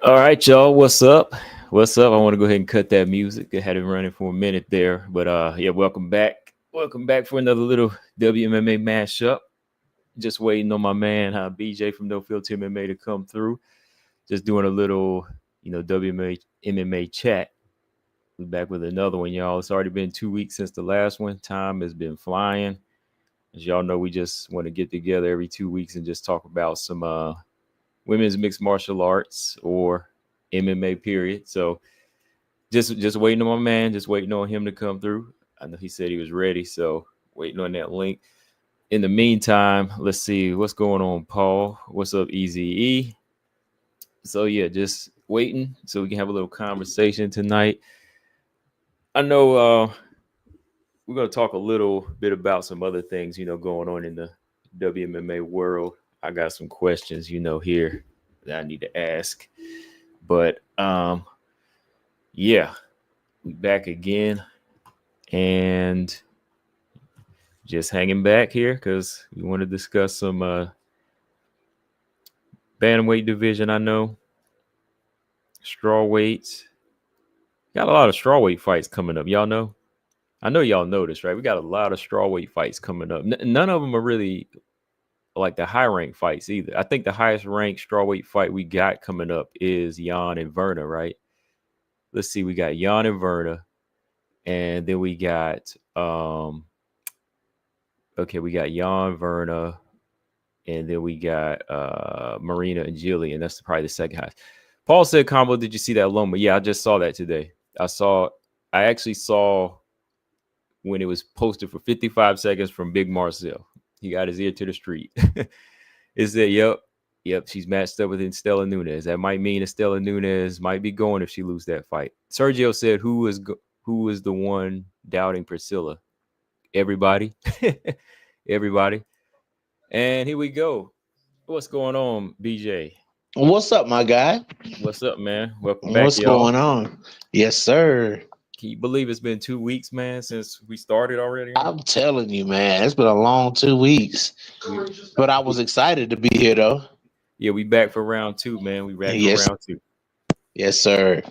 All right, y'all. What's up? What's up? I want to go ahead and cut that music. I had it running for a minute there, but yeah, welcome back. Welcome back for another little WMMA mashup. Just waiting on my man BJ from No Filter MMA to come through. Just doing a little, WMA MMA chat. We back with another one, y'all. It's already been 2 weeks since the last one. Time has been flying. As y'all know, we just want to get together every 2 weeks and just talk about some women's mixed martial arts or MMA period. So just waiting on my man, just waiting on him to come through. I know he said he was ready, so waiting on that link. In the meantime, let's see what's going on, Paul. What's up, Easy E? So yeah, just waiting so we can have a little conversation tonight. I know we're gonna talk a little bit about some other things, going on in the WMMA world. I got some questions, here that I need to ask. But yeah, we back again and just hanging back here because we want to discuss some bantamweight division. I know straw weights. Got a lot of strawweight fights coming up. Y'all know? I know y'all know this, right? We got a lot of strawweight fights coming up. None of them are really like the high rank fights either. I think the highest ranked strawweight fight we got coming up is Jan and Verna, right? Let's see, we got Jan and Verna, and then we got we got Jan, Verna, and then we got Marina and Jillian. That's probably the second highest. Paul said, "Combo, did you see that Loma?" Yeah, I just saw that today. I actually saw when it was posted for 55 seconds from Big Marcel. He got his ear to the street. It said, yep, she's matched up with Estela Nunes. That might mean Estela Nunes might be going if she loses that fight. Sergio said, who is the one doubting Priscilla? Everybody. Everybody. And here we go. What's going on, BJ? What's up, my guy? What's up, man? Welcome back, What's going on? Yes, sir. Can you believe it's been 2 weeks, man, since we started already? I'm telling you, man, it's been a long 2 weeks. But I was excited to be here, though. Yeah, we back for round two, man. We back for round two. Yes, sir.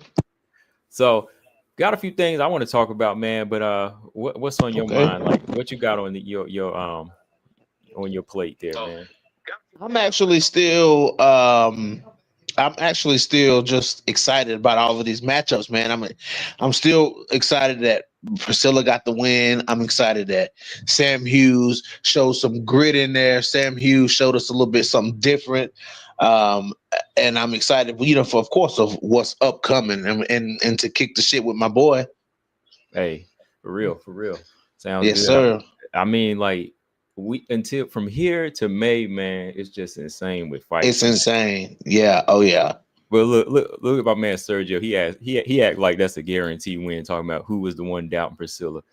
So, got a few things I want to talk about, man. But what's on your mind? Like, what you got on your on your plate there, man? I'm actually still just excited about all of these matchups, man. I'm still excited that Priscilla got the win. I'm excited that Sam Hughes showed some grit in there. Sam Hughes showed us a little bit something different. And I'm excited, for, of course, of what's upcoming and to kick the shit with my boy. Hey, for real. Sounds yes, good. Sir. I mean, like until from here to May, man, it's just insane with fights. It's insane. Yeah. Oh yeah. But look at my man Sergio. He act like that's a guaranteed win. Talking about who was the one doubting Priscilla.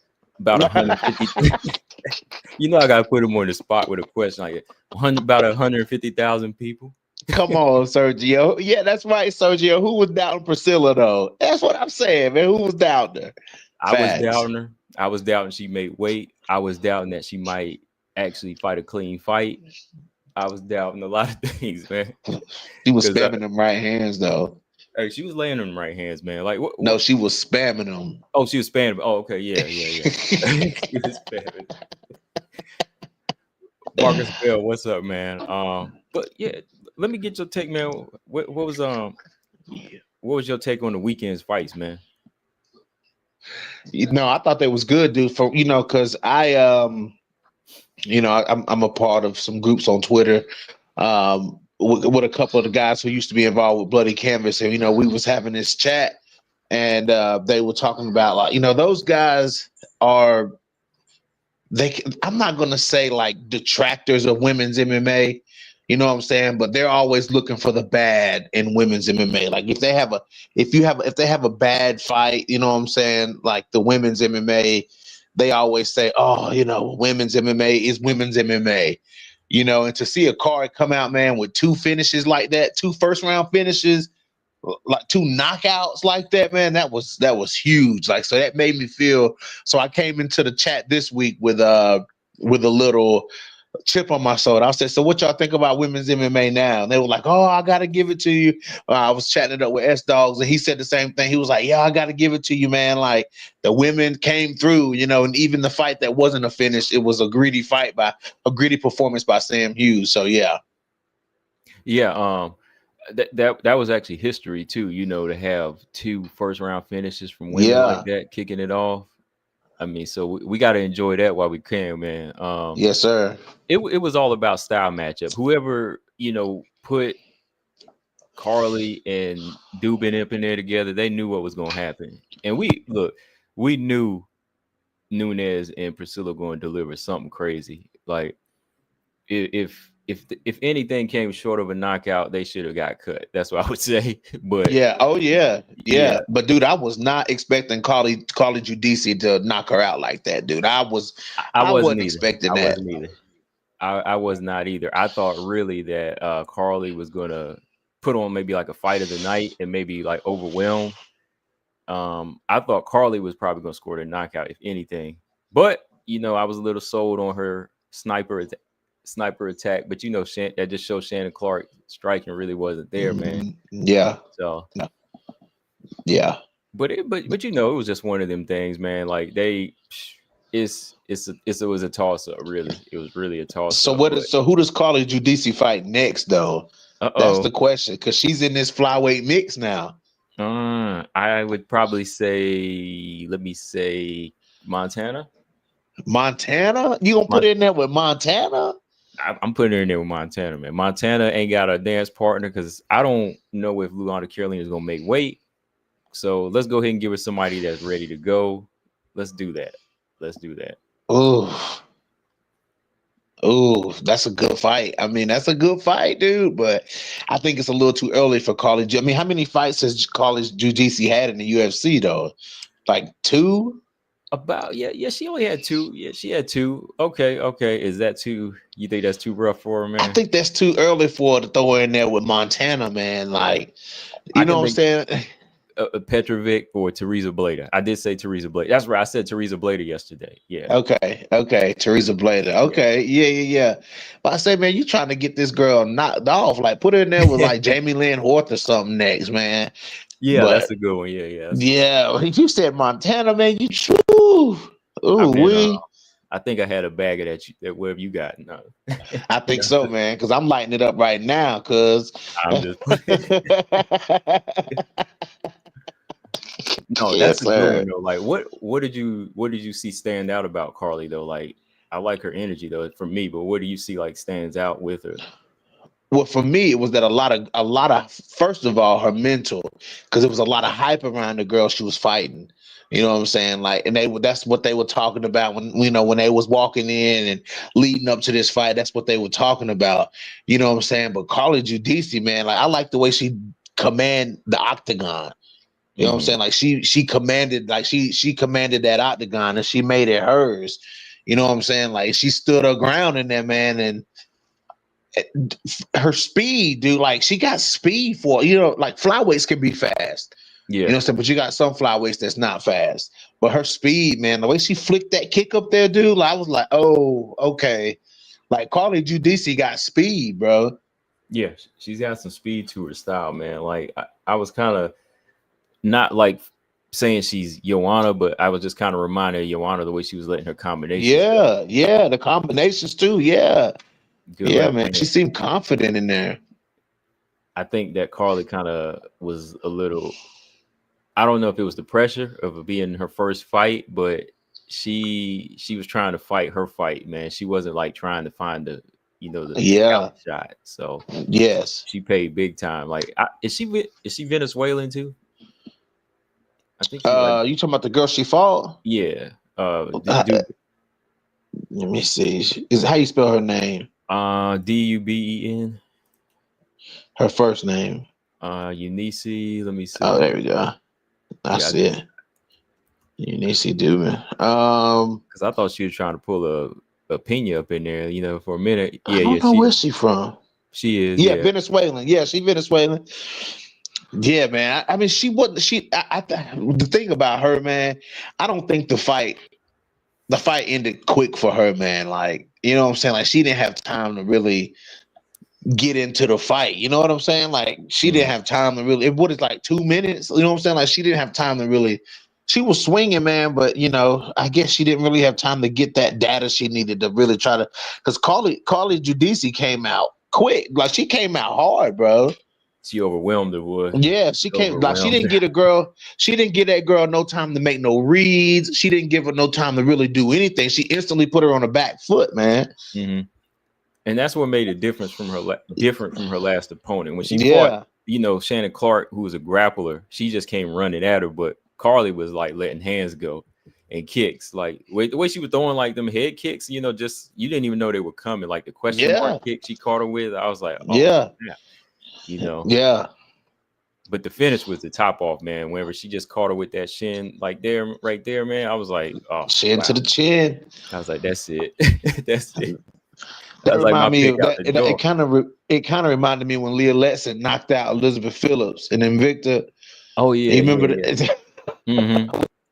About 150. I gotta put him on the spot with a question like about 150,000 people. Come on, Sergio. Yeah, that's right, Sergio. Who was doubting Priscilla though? That's what I'm saying, man. Who was doubting her? I was doubting her. I was doubting she made weight. I was doubting that she might actually fight a clean fight. I was doubting a lot of things, man. She was spamming them right hands, though. Hey, she was laying them right hands, man. Like what? No, she was spamming them. Oh, she was spamming. Oh, okay, yeah. She was spamming. Marcus Bell, what's up, man? But yeah, let me get your take, man. What was your take on the weekend's fights, man? I thought that was good, dude. For because I'm a part of some groups on Twitter with a couple of the guys who used to be involved with Bloody Canvas, and we was having this chat, and they were talking about like those guys are I'm not gonna say like detractors of women's MMA, you know what I'm saying, but they're always looking for the bad in women's MMA. Like if they have a bad fight, you know what I'm saying, like the women's MMA, they always say, oh, women's MMA is women's MMA, and to see a card come out, man, with 2 finishes like that, 2 first round finishes, like 2 knockouts like that, man, that was huge. Like, so that made me feel, so I came into the chat this week with a little, chip on my shoulder. I said, so what y'all think about women's MMA now? And they were like, oh, I got to give it to you. I was chatting it up with S-Dogs, and he said the same thing. He was like, yeah, I got to give it to you, man. Like, the women came through, and even the fight that wasn't a finish, it was a gritty performance by Sam Hughes. So, yeah. Yeah, that was actually history too, to have 2 first-round finishes from women like that, kicking it off. I mean, so we got to enjoy that while we can, man. Yes, sir. It was all about style matchup. Whoever, put Carly and Dubin up in there together, they knew what was going to happen. And we knew Nunes and Priscilla going to deliver something crazy. Like, if anything came short of a knockout, they should have got cut. That's what I would say. But yeah, But dude, I was not expecting Carly Giudice to knock her out like that, dude. I wasn't expecting that. Wasn't either. I was not either. I thought really that Carly was gonna put on maybe like a fight of the night and maybe like overwhelm. I thought Carly was probably gonna score the knockout if anything. But I was a little sold on her sniper attack, but that just shows Shannon Clark striking really wasn't there, man. Yeah. So yeah. But it was just one of them things, man. Like it was a toss up, really. It was really a toss up. So who does Carly Giudice fight next, though? That's the question, because she's in this flyweight mix now. I would probably say, let me say, Montana. Montana? You gonna put in there with Montana? I'm putting her in there with Montana, man. Montana ain't got a dance partner because I don't know if Luana Carolina is gonna make weight. So let's go ahead and give her somebody that's ready to go. Let's do that. Oh, that's a good fight. I mean, that's a good fight, dude. But I think it's a little too early for Carly. I mean, how many fights has Carly Giudice had in the UFC though? Like 2? About yeah. She only had 2. Yeah, she had 2. Okay. Is that too? You think that's too rough for her, man? I think that's too early for her to throw her in there with Montana, man. Like, you know what I'm saying? Petrovic or Teresa Bleda. I did say Teresa Bleda. That's right. I said Teresa Bleda yesterday. Yeah. Okay. Teresa Bleda. Okay. Yeah. But I say, man, you trying to get this girl knocked off. Like, put her in there with like Jamie Lynn Horth or something next, man. Yeah, that's a good one. Yeah. You said Montana, man. You true. Ooh, I think I had a bag of that wherever you got. No. I think so, man, because I'm lighting it up right now. Because I'm just no, that's a good one though. Like, what did you see stand out about Carly though? Like, I like her energy though, for me. But what do you see like stands out with her? Well, for me, it was that a lot of first of all, her mental, because there was a lot of hype around the girl she was fighting. You know what I'm saying? Like, and that's what they were talking about when they was walking in and leading up to this fight. That's what they were talking about. You know what I'm saying? But Carly Giudice, man, like I like the way she command the octagon. You know what I'm saying? Like she commanded, like she commanded that octagon and she made it hers. You know what I'm saying? Like she stood her ground in there, man, and her speed, dude, like she got speed for, like flyweights can be fast. Yeah. You know what I'm saying? But you got some flyweights that's not fast. But her speed, man, the way she flicked that kick up there, dude, like, I was like, oh, okay. Like Carly Giudice got speed, bro. Yeah, she's got some speed to her style, man. Like I was kind of not like saying she's Joanna, but I was just kind of reminded of Joanna the way she was letting her combinations. Yeah, the combinations too. Yeah. Good man. Man. She seemed confident in there. I think that Carly kind of was a little, I don't know if it was the pressure of it being her first fight, but she was trying to fight her fight, man. She wasn't like trying to find the shot. So yes, she paid big time. Like, is she Venezuelan too? I think you talking about the girl she fought? Yeah. Let me see. Is how you spell her name? Dubben. Her first name. Eunice. Let me see. Oh, there we go. I see it. Eunice Dubin. Because I thought she was trying to pull a Pena up in there, for a minute. I don't know where she from. She is. Yeah, Venezuelan. Yeah, she Venezuelan. Yeah, man. I mean, she wasn't. The thing about her, man, I don't think the fight ended quick for her, man. Like, You know what I'm saying? Like she didn't have time to really get into the fight. You know what I'm saying? Like she didn't have time to really. What is like 2 minutes? You know what I'm saying? Like she didn't have time to really. She was swinging, man, but you know, I guess she didn't really have time to get that data she needed to really try to. Because Carly Giudice came out quick, like she came out hard, bro. She overwhelmed her, boy. Yeah, she came like she didn't get a girl. She didn't give that girl no time to make no reads. She didn't give her no time to really do anything. She instantly put her on the back foot, man. Mm-hmm. And that's what made it different from her last opponent. When she fought, you know, Shannon Clark, who was a grappler, she just came running at her, but Carly was like letting hands go and kicks. Like the way she was throwing like them head kicks, you know, just you didn't even know they were coming. Like the question mark kick she caught her with, I was like, oh, yeah, you know, yeah. But the finish was the top off, man. Whenever she just caught her with that shin, like there, right there, man, I was like, oh, shin to the chin. I was like, that's it, that's it. That reminded me of that. It kind of reminded me when Leah Letson knocked out Elizabeth Phillips and Invicta. Oh yeah, you remember that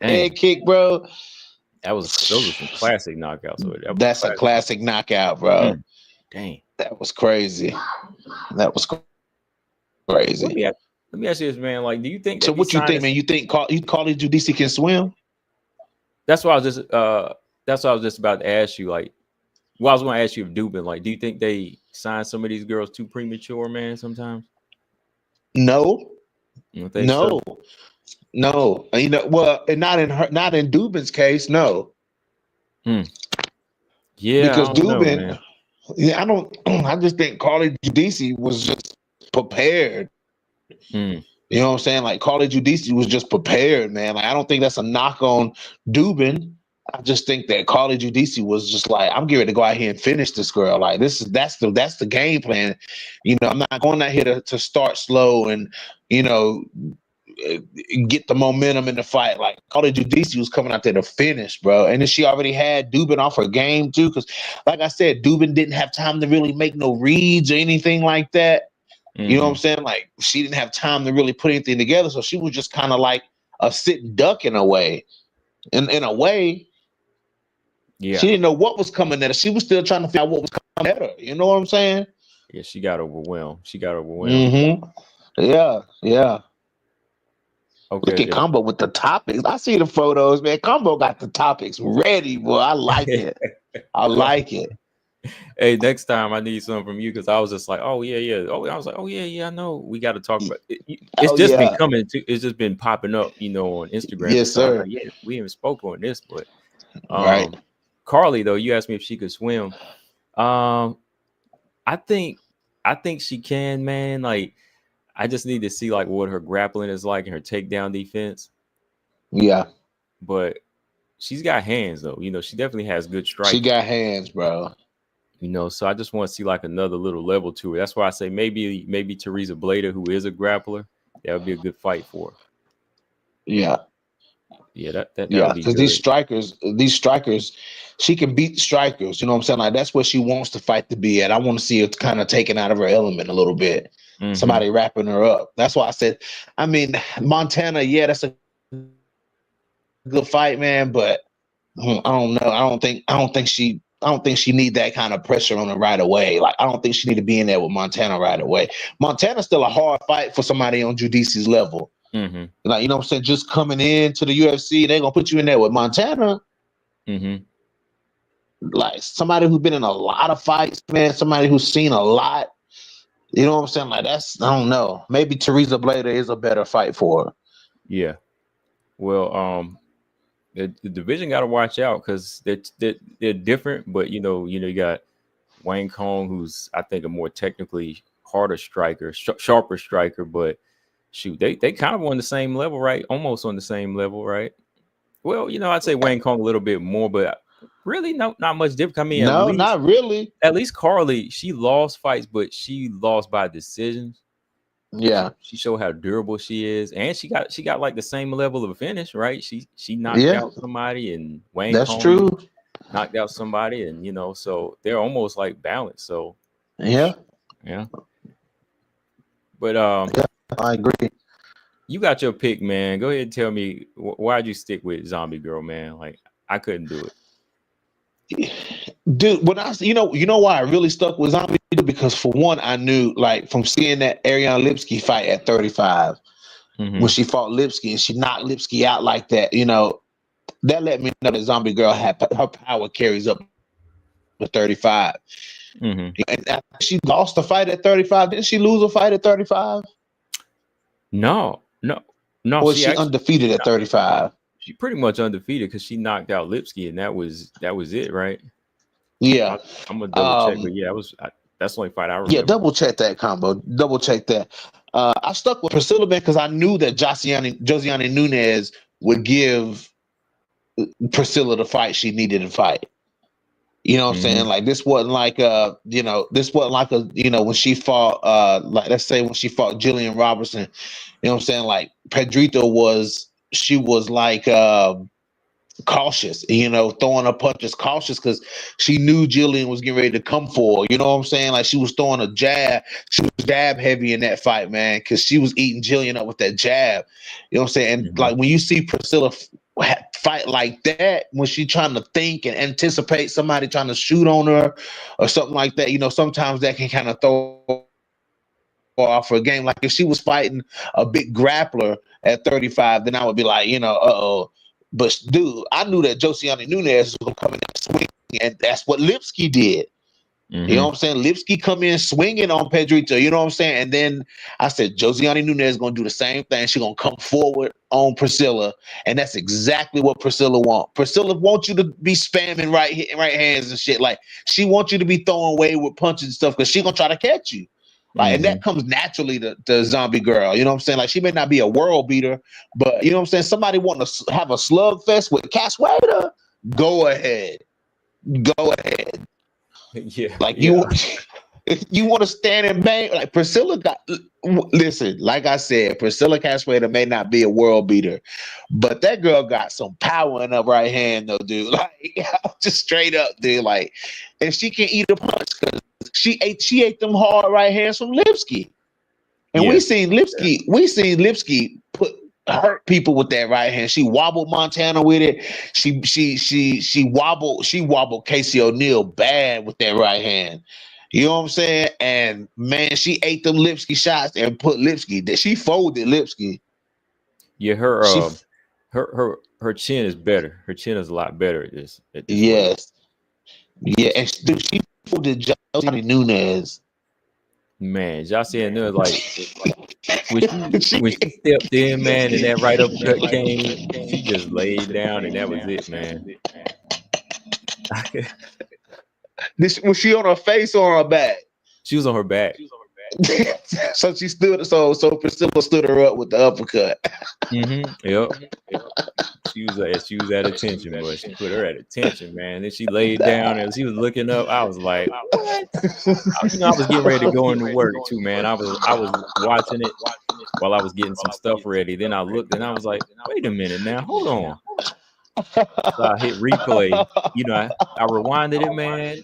head kick, bro? Those were some classic knockouts. That's a classic knockout, bro. Dang, that was crazy. That was crazy. Let me ask you this, man. Like, do you think? So, what you think, man? You think Carly Giudice can swim? That's what I was just about to ask you. Like, well, I was going to ask you if Dubin, like, do you think they signed some of these girls too premature, man? Sometimes. No. You don't think so? No. You know, well, and not in Dubin's case, no. Yeah, because Dubin, I just think Carly Giudice was just prepared. You know what I'm saying? Like Carly Giudice was just prepared, man. Like I don't think that's a knock on Dubin. I just think that Carly Giudice was just like, I'm getting ready to go out here and finish this girl. Like that's the game plan. You know, I'm not going out here to start slow and, you know, get the momentum in the fight. Like Carly Giudice was coming out there to finish, bro. And then she already had Dubin off her game too. Cause like I said, Dubin didn't have time to really make no reads or anything like that. You know what I'm saying? Like she didn't have time to really put anything together. So she was just kind of like a sitting duck in a way. In a way, she didn't know what was coming at her. She was still trying to figure out what was coming at her. You know what I'm saying? Yeah, she got overwhelmed. Yeah. Okay. Look at Combo with the topics. I see the photos, man. Combo got the topics ready, boy. I like it. I like it. Hey, next time I need something from you because I was just like, oh yeah. Oh, I was like, oh yeah. I know we got to talk about it. It's just been coming to. It's just been popping up, you know, on Instagram. Yes, sir. Like, yeah, we haven't spoke on this, but right. Carly, though, you asked me if she could swim. I think she can, man. Like, I just need to see like what her grappling is like and her takedown defense. Yeah, but she's got hands, though. You know, she definitely has good strike. She got hands, bro. You know, so I just want to see like another little level to her. That's why I say maybe Teresa Blader, who is a grappler, that would be a good fight for her. Yeah. Yeah, that because these strikers, she can beat strikers. You know what I'm saying? Like that's where she wants to fight to be at. I want to see her kind of taken out of her element a little bit. Somebody wrapping her up. That's why I said, I mean, Montana, yeah, that's a good fight, man. But I don't know. I don't think she need that kind of pressure on her right away. Like I don't think she need to be in there with Montana right away. Montana's still a hard fight for somebody on Giudice's level. Like, you know what I'm saying? Just coming into the UFC, they're gonna put you in there with Montana. Like somebody who's been in a lot of fights, man, somebody who's seen a lot. You know what I'm saying? Like that's, I don't know. Maybe Teresa Blader is a better fight for her. Yeah. Well, the division got to watch out because they're different, but you know, you got Wang Kong, who's I think a more technically harder striker, sharper striker, but shoot, they kind of on the same level, right? Almost on the same level, right? Well, you know, I'd say Wang Kong a little bit more, but really not much different. I mean, no, not really. At least Carly, she lost fights, but she lost by decisions. Yeah, she showed how durable she is, and she got like the same level of finish, right? She knocked out somebody, and Wang that's Kong true. Knocked out somebody, and you know, so they're almost like balanced. So yeah. But I agree. You got your pick, man. Go ahead and tell me why'd you stick with Zombie Girl, man? Like I couldn't do it. Dude, when you know why I really stuck with Zombie, because for one, I knew like from seeing that Ariane Lipsky fight at 35 when she fought Lipsky and she knocked Lipsky out like that, that let me know that Zombie Girl had her power carries up to 35. And after she lost the fight at 35, didn't she lose a fight at 35? No. Or was She she actually undefeated at 35? she pretty much undefeated because she knocked out Lipsky, and that was it, right? Yeah. I'm gonna double check, but yeah, that's the only fight I Yeah, remember. double check that combo. Double check that. I stuck with Priscilla Man because I knew that Josiane Nunez would give Priscilla the fight she needed to fight. You know what I'm saying? Like this wasn't like when she fought like let's say when she fought Jillian Robertson, you know what I'm saying? Like Pedrito was like cautious, throwing her punches cautious because she knew Jillian was getting ready to come for her. You know what I'm saying? Like she was throwing a jab. She was jab heavy in that fight, man, because she was eating Jillian up with that jab. You know what I'm saying? And like when you see Priscilla fight like that, when she trying to think and anticipate somebody trying to shoot on her or something like that, sometimes that can kind of throw off her game. Like if she was fighting a big grappler at 35, then I would be like, uh-oh. But dude, I knew that Josiane Nunez was gonna come in and swing, and that's what Lipsky did. You know what I'm saying? Lipsky come in swinging on Pedrito. You know what I'm saying? And then I said, Josiane Nunez is gonna do the same thing. She's gonna come forward on Priscilla, and that's exactly what Priscilla wants. Priscilla wants you to be spamming right hands and shit. Like she wants you to be throwing wayward punches and stuff because she's gonna try to catch you. Like, and that comes naturally to Zombie Girl. You know what I'm saying? Like, she may not be a world beater, but you know what I'm saying? Somebody want to have a slugfest with Caswader, go ahead. Go ahead. Yeah. Like, if you want to stand and bang, like Priscilla listen, like I said, Priscilla Caswader may not be a world beater, but that girl got some power in her right hand, though, dude. Like, just straight up, dude. Like, and she can eat a punch because she ate them hard right hands from Lipsky. And we seen Lipsky hurt people with that right hand. She wobbled Montana with it. She wobbled Casey O'Neill bad with that right hand. You know what I'm saying? And man, she ate them Lipsky shots and put Lipsky. She folded Lipsky. Yeah, her chin is better. Her chin is a lot better at this yes. Weight. Yeah, and she folded Josiane Nunez. Man, Josiane Nunez, like when she stepped in, man, and that right uppercut came, she just laid down, and that was it, man. Was she on her face or on her back? She was on her back. So she stood. So Priscilla stood her up with the uppercut. Yep. She was at attention, but she put her at attention, man. Then she laid down and she was looking up. I was like, what? I was getting ready to go into work too, man. I was watching it while I was getting some stuff ready. Then I looked and I was like, wait a minute now, hold on. So I hit replay. I rewinded it, man.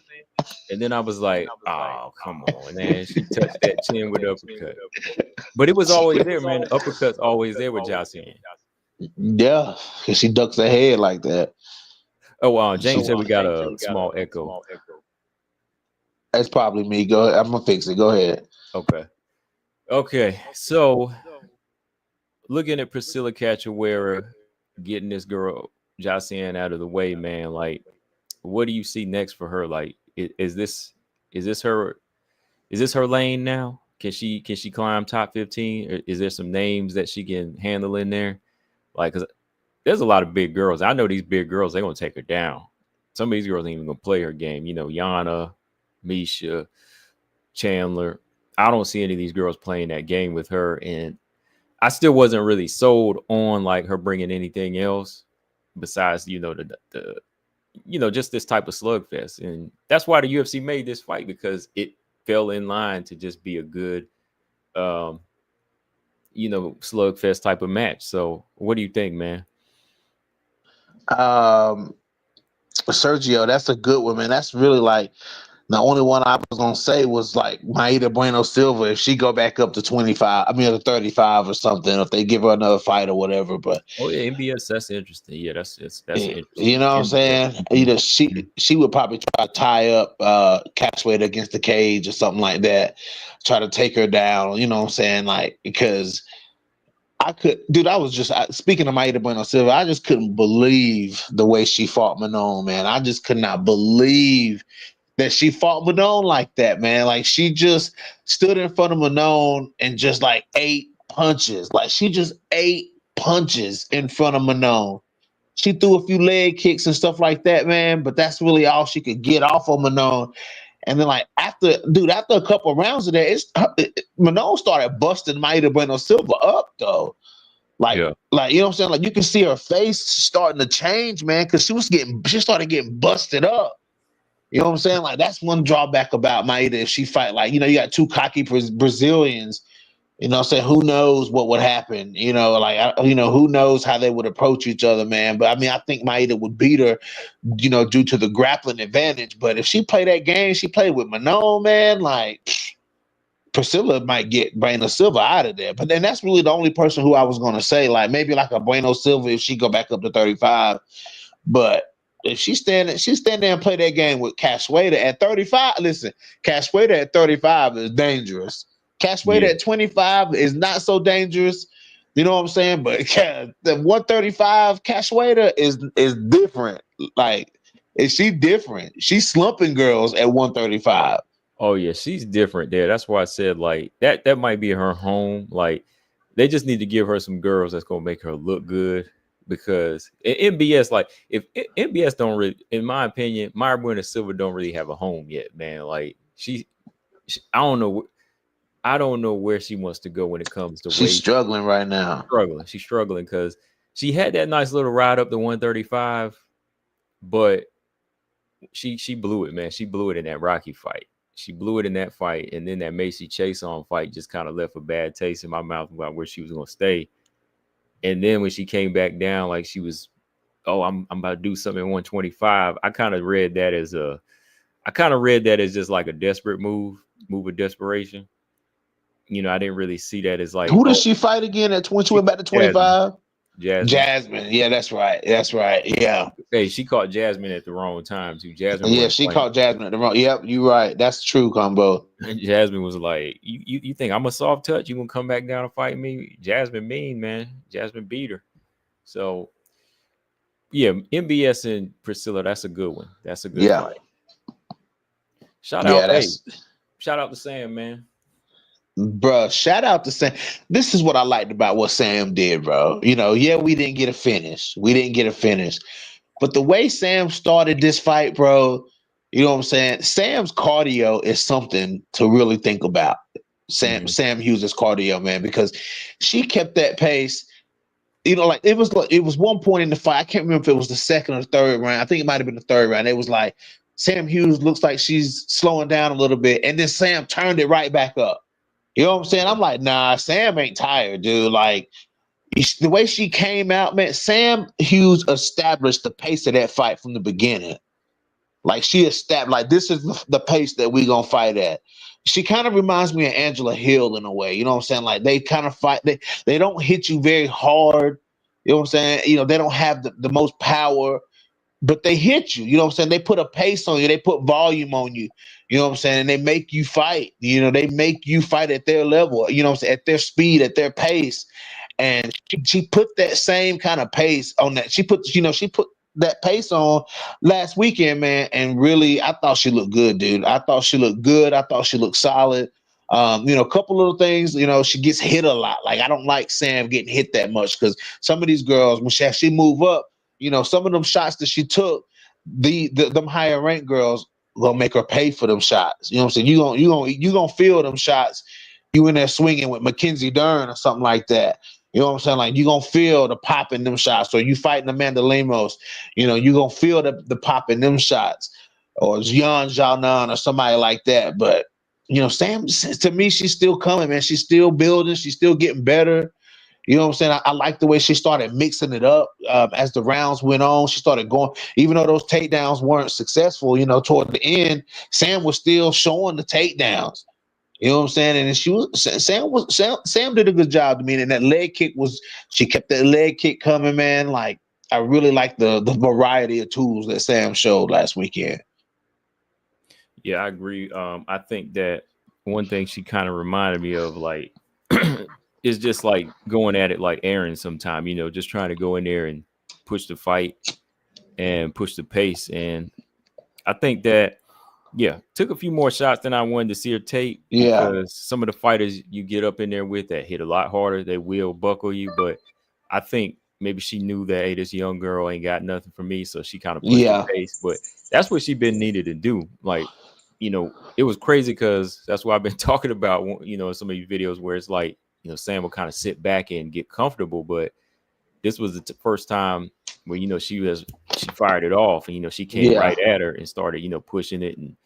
And then I was like, oh, come on, man. She touched that chin with the uppercut. But it was always there, man. The uppercut's always there with Josiane. Yeah, because she ducks her head like that. Oh, wow. James said we got a small echo. That's probably me. Go ahead. I'm going to fix it. Go ahead. Okay. So, looking at Priscilla Cachoeira getting this girl, Josiane, out of the way, man, like, what do you see next for her? Like, is this her lane now? Can she climb top 15? Or is there some names that she can handle in there? Like, cause there's a lot of big girls. I know these big girls, they're gonna take her down. Some of these girls ain't even gonna play her game. Yana, Misha, Chandler. I don't see any of these girls playing that game with her, and I still wasn't really sold on like her bringing anything else besides the just this type of slugfest. And that's why the UFC made this fight, because it fell in line to just be a good slugfest type of match. So what do you think, man? Sergio, that's a good one, man. That's really like The only one I was gonna say was like Maida Bueno Silva if she go back up to 25. I mean to 35 or something. If they give her another fight or whatever, but Oh yeah, MBS. That's interesting. Yeah, that's you interesting. know what I'm MBS. saying? Either she would probably try to tie up Caswade against the cage or something like that, try to take her down. You know what I'm saying? Like because I could, dude. I was just speaking of Maida Bueno Silva. I just couldn't believe the way she fought Manon, man. I just could not believe that she fought Manon like that, man. Like she just stood in front of Manon and just like ate punches. Like she just ate punches in front of Manon. She threw a few leg kicks and stuff like that, man. But that's really all she could get off of Manon. And then, like after a couple of rounds of that, Manon started busting Maida Bueno Silva up, though. Yeah. Like you know what I'm saying? Like you can see her face starting to change, man, because she started getting busted up. You know what I'm saying? Like that's one drawback about Maida if she fight. Like you got two cocky Brazilians. You know what I'm saying? Who knows what would happen? Who knows how they would approach each other, man. But I mean, I think Maida would beat her, due to the grappling advantage. But if she played that game, she played with Manon, man, like Priscilla might get Bueno Silva out of there. But then that's really the only person who I was gonna say, like maybe like a Bueno Silva if she go back up to 35. But if she stand there and play that game with Caswade at 35, listen, Caswade at 35 is dangerous. Caswade Yeah. at 25 is not so dangerous. You know what I'm saying? But the 135 Caswade is different. Like, is she different? She's slumping girls at 135. Oh yeah, she's different there. That's why I said like that might be her home. Like they just need to give her some girls that's gonna make her look good because MBS, like if MBS don't really, in my opinion, Myra Buena Silva don't really have a home yet, man. Like she I don't know where she wants to go when it comes to She's weight. struggling right now. She's struggling because she had that nice little ride up to 135, but she blew it, man. She blew it in that Rocky fight. She blew it in that fight, and then that Macy Chase on fight just kind of left a bad taste in my mouth about where she was gonna stay. And then when she came back down, like she was, oh, I'm about to do something at 125. I kind of read that as just like a desperate move of desperation. I didn't really see that as like, Who does oh, she fight again at 20? She went back to Jasmine, 25? Jasmine. Jasmine. Yeah, that's right. That's right. Yeah. Hey, she caught Jasmine at the wrong time too. Jasmine Yeah, wasn't she playing. caught Jasmine at the wrong. Yep, you're right. That's true, Combo. Jasmine was like, you think I'm a soft touch? You gonna come back down and fight me? Jasmine mean, man. Jasmine beat her. So yeah, MBS and Priscilla, that's a good one. That's a good Yeah. fight. Shout Yeah, out, hey, that's shout out to Sam, man. Bruh, shout out to Sam. This is what I liked about what Sam did, bro. Yeah, we didn't get a finish. We didn't get a finish. But the way Sam started this fight, bro, you know what I'm saying? Sam's cardio is something to really think about. Mhm. Sam Hughes' cardio, man, because she kept that pace. Like it was one point in the fight. I can't remember if it was the second or the third round. I think it might have been the third round. It was like Sam Hughes looks like she's slowing down a little bit, and then Sam turned it right back up. You know what I'm saying? I'm like, nah, Sam ain't tired, dude. Like the way she came out, man, Sam Hughes established the pace of that fight from the beginning. Like she established, like this is the pace that we gonna fight at. She kind of reminds me of Angela Hill in a way. You know what I'm saying? Like they kind of fight. They don't hit you very hard. You know what I'm saying? They don't have the most power, but they hit you. You know what I'm saying? They put a pace on you. They put volume on you. You know what I'm saying? And they make you fight. They make you fight at their level. You know what I'm saying? At their speed, at their pace. And she put that same kind of pace on that. She put that pace on last weekend, man. And really, I thought she looked good, dude. I thought she looked good. I thought she looked solid. A couple little things, she gets hit a lot. Like I don't like Sam getting hit that much because some of these girls, when she move up, some of them shots that she took, them higher ranked girls gonna make her pay for them shots. You know what I'm saying? You gonna feel them shots. You in there swinging with Mackenzie Dern or something like that. You know what I'm saying? Like you gonna feel the pop in them shots. Or you fighting Amanda Lemos, you gonna feel the pop in them shots. Or Yan Xiaonan or somebody like that. But Sam, to me, she's still coming, man. She's still building. She's still getting better. You know what I'm saying? I like the way she started mixing it up as the rounds went on. She started going, even though those takedowns weren't successful, you know, toward the end, Sam was still showing the takedowns. You know what I'm saying? And Sam did a good job to me. And that leg kick she kept that leg kick coming, man. Like, I really like the variety of tools that Sam showed last weekend. Yeah, I agree. I think that one thing she kind of reminded me of, like, is just like going at it like Aaron sometime, you know, just trying to go in there and push the fight and push the pace. And I think that, yeah, took a few more shots than I wanted to see her take, Yeah. because some of the fighters you get up in there with that hit a lot harder, they will buckle you. But I think maybe she knew that, hey, this young girl ain't got nothing for me, so she kind of pushed the Yeah. pace. But that's what she been needed to do. Like, you know, it was crazy because that's what I've been talking about, you know, in some of these videos where it's like, you know, Sam will kind of sit back and get comfortable. But this was the first time where, you know, she fired it off, and, you know, she came Yeah. right at her and started, you know, pushing it, and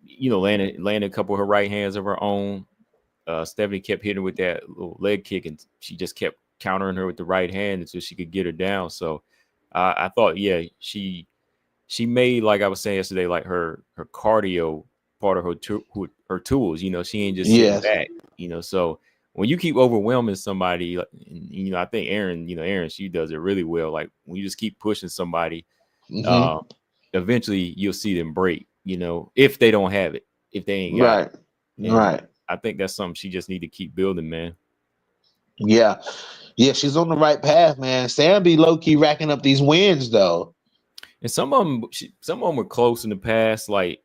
you know, landing a couple of her right hands of her own. Stephanie kept hitting her with that little leg kick, and she just kept countering her with the right hand until she could get her down. So I thought, yeah, she made, like I was saying yesterday, like her cardio part of her tools. You know, she ain't just sitting Yes. back. You know, so when you keep overwhelming somebody, you know, I think Aaron, she does it really well. Like, when you just keep pushing somebody, Mm-hmm. uh, eventually you'll see them break. You know, if they don't have it, if they ain't got Right. it, and Right. I think that's something she just need to keep building, man. Yeah. Yeah, she's on the right path, man. Sam be low key racking up these wins though. And some of them were close in the past. Like,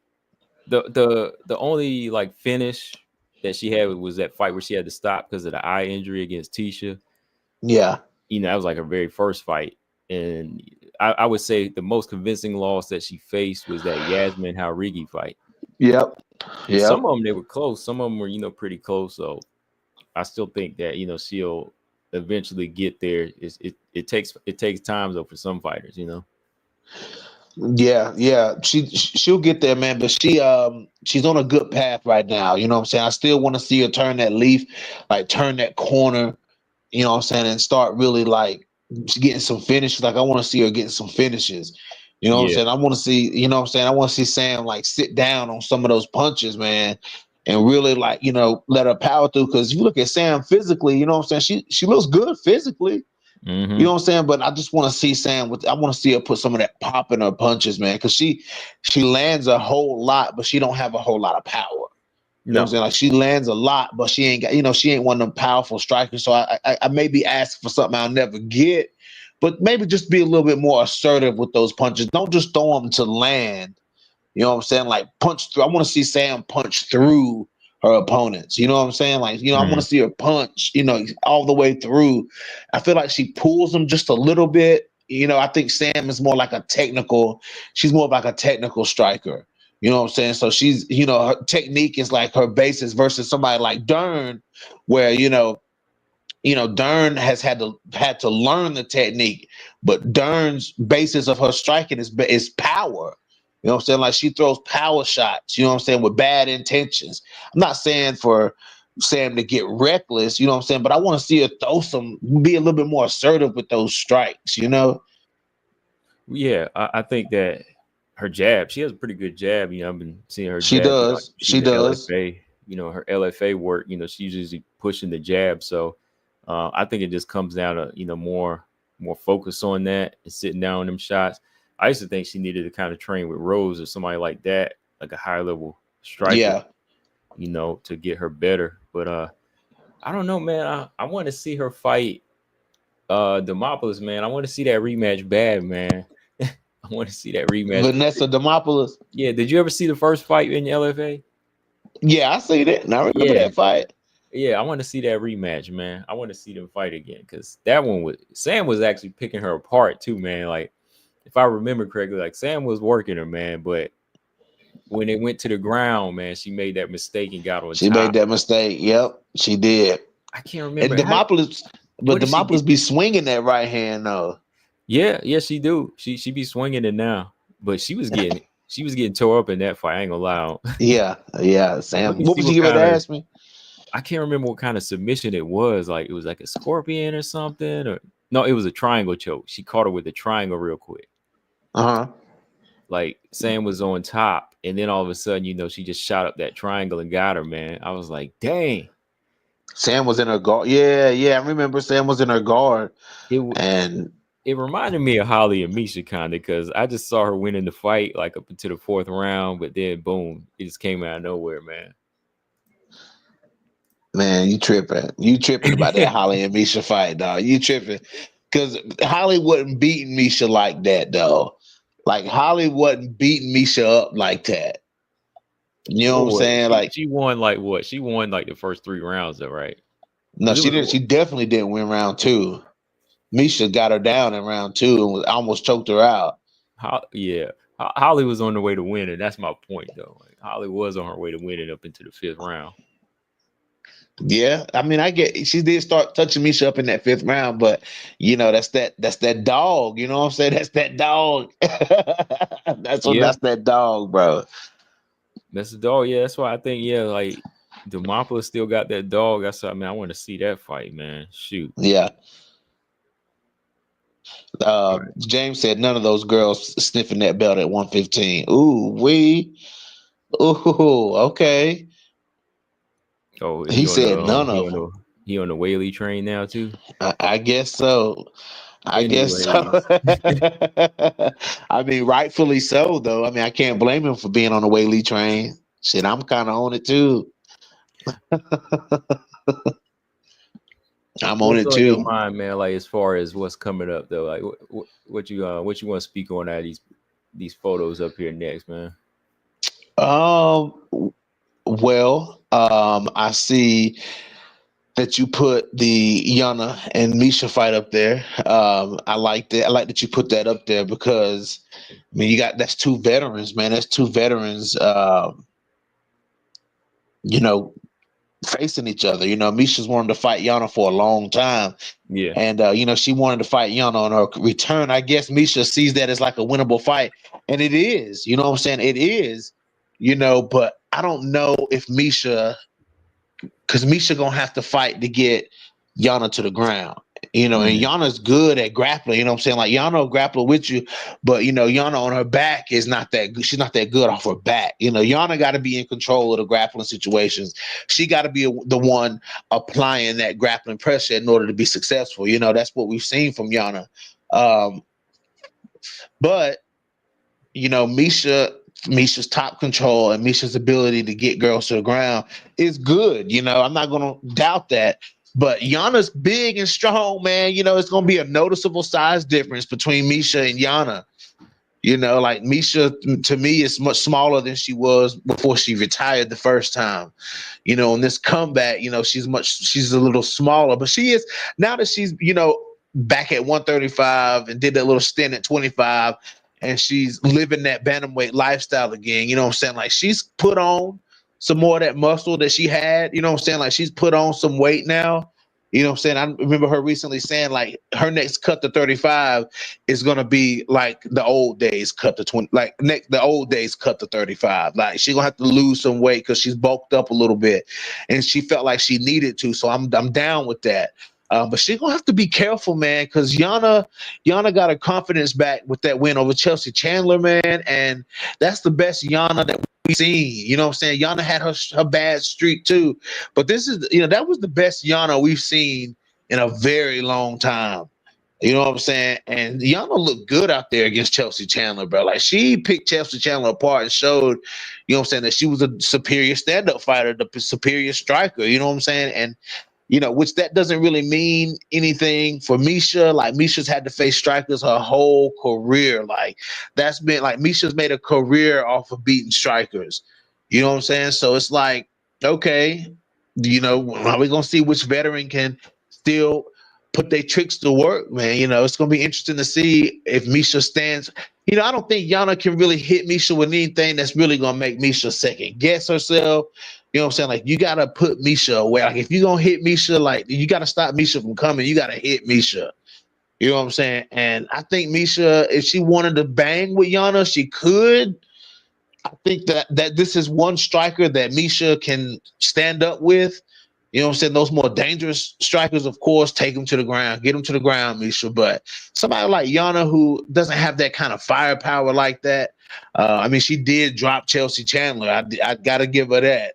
the only like finish that she had was that fight where she had to stop because of the eye injury against Tisha. Yeah. You know, that was like her very first fight. And I would say the most convincing loss that she faced was that Yasmin Haurigi fight. Yep. But some Yep. of them, they were close. Some of them were, you know, pretty close. So I still think that, you know, she'll eventually get there. It takes time though for some fighters, you know. Yeah, yeah. She'll get there, man. But she's on a good path right now. You know what I'm saying? I still want to see her turn that leaf, like turn that corner, you know what I'm saying, and start really like getting some finishes. Like, I want to see her getting some finishes. You know what I'm Yeah. saying? I want to see, you know what I'm saying? I want to see Sam like sit down on some of those punches, man, and really, like, you know, let her power through. Because if you look at Sam physically, you know what I'm saying? She looks good physically. You know Mm-hmm. what I'm saying? But I just want to see I want to see her put some of that pop in her punches, man, because she lands a whole lot, but she don't have a whole lot of power. You know what I'm No. saying? Like, she lands a lot, but she ain't got, you know, she ain't one of them powerful strikers. So I may be asking for something I'll never get, but maybe just be a little bit more assertive with those punches. Don't just throw them to land. You know what I'm saying? Like, punch through. I want to see Sam punch through her opponents. You know what I'm saying? Like, you know, I want to Mm-hmm. see her punch, you know, all the way through. I feel like she pulls them just a little bit. You know, I think Sam is more like she's more like a technical striker. You know what I'm saying? So she's, you know, her technique is like her basis versus somebody like Dern, where, Dern has had to learn the technique, but Dern's basis of her striking is power. You know what I'm saying? Like, she throws power shots, you know what I'm saying, with bad intentions. I'm not saying for Sam to get reckless, you know what I'm saying, but I want to see her be a little bit more assertive with those strikes, you know? Yeah, I think that her jab, she has a pretty good jab. You know, I've been seeing her She jab. You know, does. she's She the does. LFA. You know, her LFA work. You know, she's usually pushing the jab. So I think it just comes down to, you know, more focus on that and sitting down on them shots. I used to think she needed to kind of train with Rose or somebody like that, like a higher level striker. Yeah. You know, to get her better. But I don't know, man. I want to see her fight Demopoulos, man. I want to see that rematch bad, man. I want to see that rematch. Vanessa Demopoulos. Yeah, did you ever see the first fight in the LFA? Yeah, I seen it. And I remember Yeah, that fight. yeah. I want to see that rematch, man. I want to see them fight again, because that one was Sam was actually picking her apart too, man. Like, if I remember correctly, like, Sam was working her, man. But when it went to the ground, man, she made that mistake and got on She made top. that mistake. Yep, she did. I can't And remember Demopoulos, but what did she get? Demopoulos be swinging that right hand though. Yeah, yeah, she do. She be swinging it now, but she was getting tore up in that fight. I ain't gonna lie. Yeah, yeah. Let Sam, me what see was you what getting ready kind to of ask me? I can't remember what kind of submission it was. Like it was like a scorpion or something, or no, it was a triangle choke. She caught her with a triangle real quick. Uh-huh. Like Sam was on top, and then all of a sudden, she just shot up that triangle and got her, man. I was like, dang. Sam was in her guard. Yeah, yeah. I remember Sam was in her guard. It And it reminded me of Holly and Misha kind of, because I just saw her winning the fight like up into the fourth round, but then boom, it just came out of nowhere, man. man, you tripping. You tripping about that Holly and Misha fight, dog. You tripping. Because Holly wasn't beating Misha like that, though. Like Holly wasn't beating Misha up like that. You know what I'm What saying? Like, she won like what? She won like the first 3 rounds, though, right? no, It she was didn't. She definitely didn't win round two. Misha got her down in round two and almost choked her out. Yeah. Holly was on the way to winning. That's my point, though. Like, Holly was on her way to winning up into the fifth round. Yeah, I mean, I get she did start touching Misha up in that fifth round, but that's that dog. You know what I'm saying? That's that dog. Yeah, that's that dog, bro. that's the dog. Yeah, that's why I think, yeah, like Demopoulos still got that dog. That's why, I mean, I want to see that fight, man. Shoot. Yeah. All right. James said none of those girls sniffing that belt at 115. Ooh, okay. Oh, He said none he of on them. the Whaley train now too. I guess so. I guess so. Anyways, I mean, rightfully so, though. I mean, I can't blame him for being on the Whaley train. Shit, I'm kind of on it too. I'm on what's it on your too. mind, man? Like as far as what's coming up, though, like what you want to speak on out of these photos up here next, man? I see that you put the Yana and Misha fight up there. I like that. I like that you put that up there because I mean that's two veterans, man. That's two veterans. You know, facing each other. Misha's wanted to fight Yana for a long time. Yeah, And she wanted to fight Yana on her return. I guess Misha sees that as like a winnable fight. And it is. You know what I'm saying? It is. But I don't know if Misha, because Misha gonna have to fight to get Yana to the ground. And Yana's good at grappling, you know what I'm saying? Like Yana will grapple with you, but Yana on her back is not that good. She's not that good off her back. Yana got to be in control of the grappling situations. She got to be the one applying that grappling pressure in order to be successful. That's what we've seen from Yana. But Misha's top control and Misha's ability to get girls to the ground is good. I'm not going to doubt that. But Yana's big and strong, man. It's going to be a noticeable size difference between Misha and Yana. Like Misha, to me, is much smaller than she was before she retired the first time. In this comeback, she's a little smaller, but she is, now that she's, back at 135 and did that little stint at 25, and she's living that bantamweight lifestyle again. You know what I'm saying? Like she's put on some more of that muscle that she had. You know what I'm saying? Like she's put on some weight now. You know what I'm saying? I remember her recently saying like her next cut to 35 is gonna be like the old days cut to 20, like the old days cut to 35. Like she's gonna have to lose some weight because she's bulked up a little bit, and she felt like she needed to. So I'm down with that. But she's gonna have to be careful, man, because Yana got her confidence back with that win over Chelsea Chandler, man, and that's the best Yana that we've seen. You know what I'm saying? Yana had her bad streak too, but this is that was the best Yana we've seen in a very long time. You know what I'm saying? And Yana looked good out there against Chelsea Chandler, bro. Like she picked Chelsea Chandler apart and showed, you know what I'm saying, that she was a superior stand-up fighter, the superior striker. You know what I'm saying? And which that doesn't really mean anything for Misha. Like Misha's had to face strikers her whole career. Like that's been like Misha's made a career off of beating strikers. You know what I'm saying? So it's like, okay, are we gonna see which veteran can still put their tricks to work, man? It's gonna be interesting to see if Misha stands. I don't think Yana can really hit Misha with anything that's really gonna make Misha second guess herself. You know what I'm saying? Like you gotta put Misha away. Like if you're gonna hit Misha, like you gotta stop Misha from coming. You gotta hit Misha. You know what I'm saying? And I think Misha, if she wanted to bang with Yana, she could. I think that this is one striker that Misha can stand up with. You know what I'm saying? Those more dangerous strikers, of course, take them to the ground, get them to the ground, Misha. But somebody like Yana, who doesn't have that kind of firepower like that. I mean, she did drop Chelsea Chandler. I got to give her that.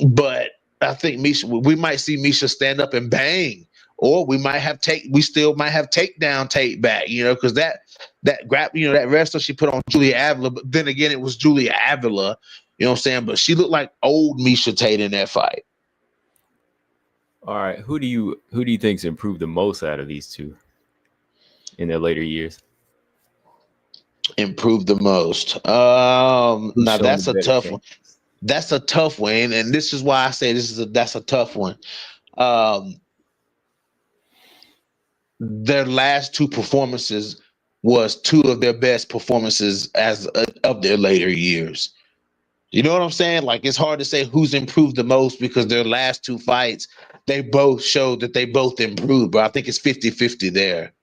But I think Misha, we might see Misha stand up and bang, or we still might have takedown Tate back, you know, because that grab, you know, that wrestler she put on Julia Avila, but then again, it was Julia Avila, you know what I'm saying? But she looked like old Misha Tate in that fight. All right, who do you think's improved the most out of these two in their later years? Improved the most. Who's Now shown that's the a better tough one. change? That's a tough one, and this is why I say that's a tough one. Their last two performances was two of their best performances of their later years. You know what I'm saying? Like, it's hard to say who's improved the most because their last two fights, they both showed that they both improved, but I think it's 50-50 there.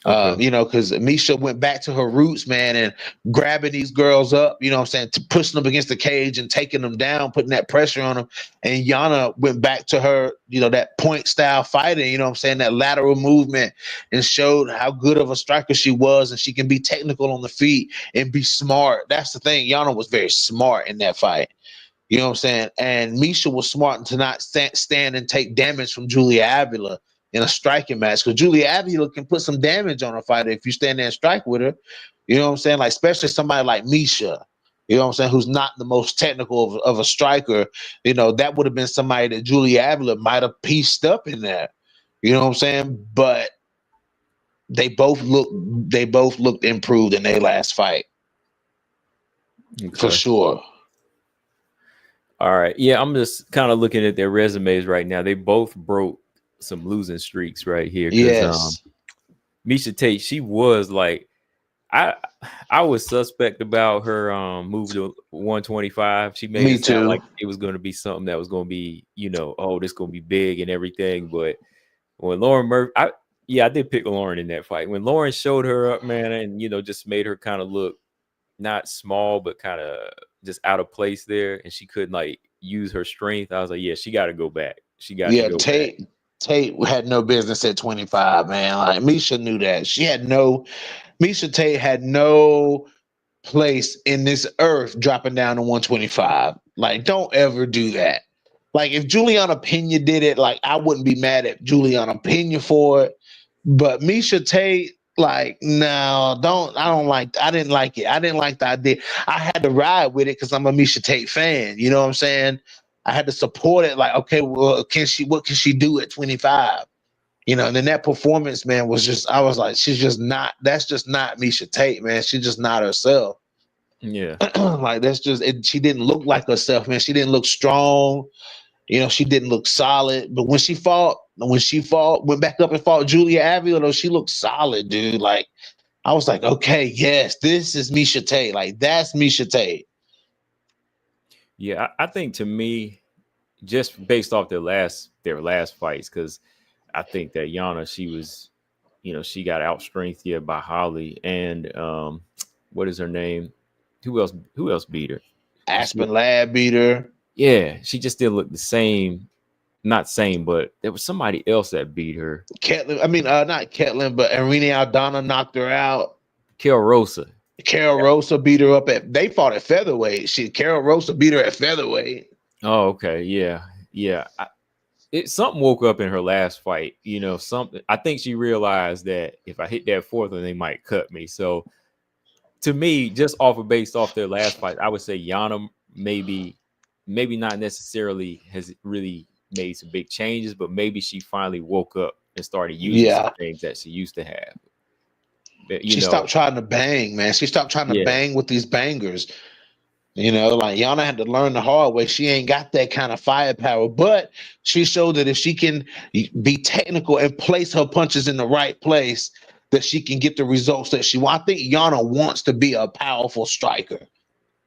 Okay. You know, because Misha went back to her roots, man, and grabbing these girls up, you know what I'm saying, to pushing them against the cage and taking them down, putting that pressure on them. And Yana went back to her, you know, that point style fighting, you know what I'm saying, that lateral movement, and showed how good of a striker she was, and she can be technical on the feet and be smart. That's the thing. Yana was very smart in that fight. You know what I'm saying? And Misha was smart to not stand and take damage from Julia Avila in a striking match, because Julia Avila can put some damage on a fighter if you stand there and strike with her. You know what I'm saying? Like, especially somebody like Misha, you know what I'm saying, who's not the most technical of a striker. You know, that would have been somebody that Julia Avila might have pieced up in there. You know what I'm saying? But they both looked improved in their last fight. Okay. For sure. All right. Yeah, I'm just kind of looking at their resumes right now. They both broke some losing streaks right here because Yes. Misha Tate, she was like, I was suspect about her move to 125. She made Me it sound too. like it was going to be something that was going to be, you know, oh, this going to be big and everything. But when Lauren Murphy, I did pick Lauren in that fight. When Lauren showed her up, man, and you know, just made her kind of look not small, but kind of just out of place there, and she couldn't like use her strength. I was like, yeah, she got to go back. She got to Yeah, go back. Tate had no business at 25, man. Like, Misha knew that. Misha Tate had no place in this earth dropping down to 125. Like, don't ever do that. Like, if Juliana Pena did it, like, I wouldn't be mad at Juliana Pena for it. But Misha Tate, like, no, I didn't like it. I didn't like the idea. I had to ride with it because I'm a Misha Tate fan. You know what I'm saying? I had to support it. Like, okay, well, what can she do at 25? You know, and then that performance, man, I was like, that's just not Misha Tate, man. She's just not herself. Yeah. Like, she didn't look like herself, man. She didn't look strong. You know, she didn't look solid. But when she went back up and fought Julia Avila, though, she looked solid, dude. Like, I was like, okay, yes, this is Misha Tate. Like, that's Misha Tate. Yeah, I think to me, just based off their last fights, because I think that Yana, she was, you know, she got out-strengthed by Holly and what is her name? Who else beat her? Aspen Ladd beat her. Yeah, she just didn't look the same. Not same, but there was somebody else that beat her. Not Ketlin, but Irene Aldana knocked her out. Carol Rosa. Carol Rosa beat her up they fought at featherweight. Carol Rosa beat her at featherweight. Oh, okay. Yeah. Something woke up in her last fight. You know, something. I think she realized that if I hit that fourth one, they might cut me. So to me, just based off their last fight, I would say Yana maybe not necessarily has really made some big changes, but maybe she finally woke up and started using some things that she used to have. But, she stopped trying to bang, man. She stopped trying to bang with these bangers. You know, like, Yana had to learn the hard way. She ain't got that kind of firepower, but she showed that if she can be technical and place her punches in the right place, that she can get the results that she wants. I think Yana wants to be a powerful striker.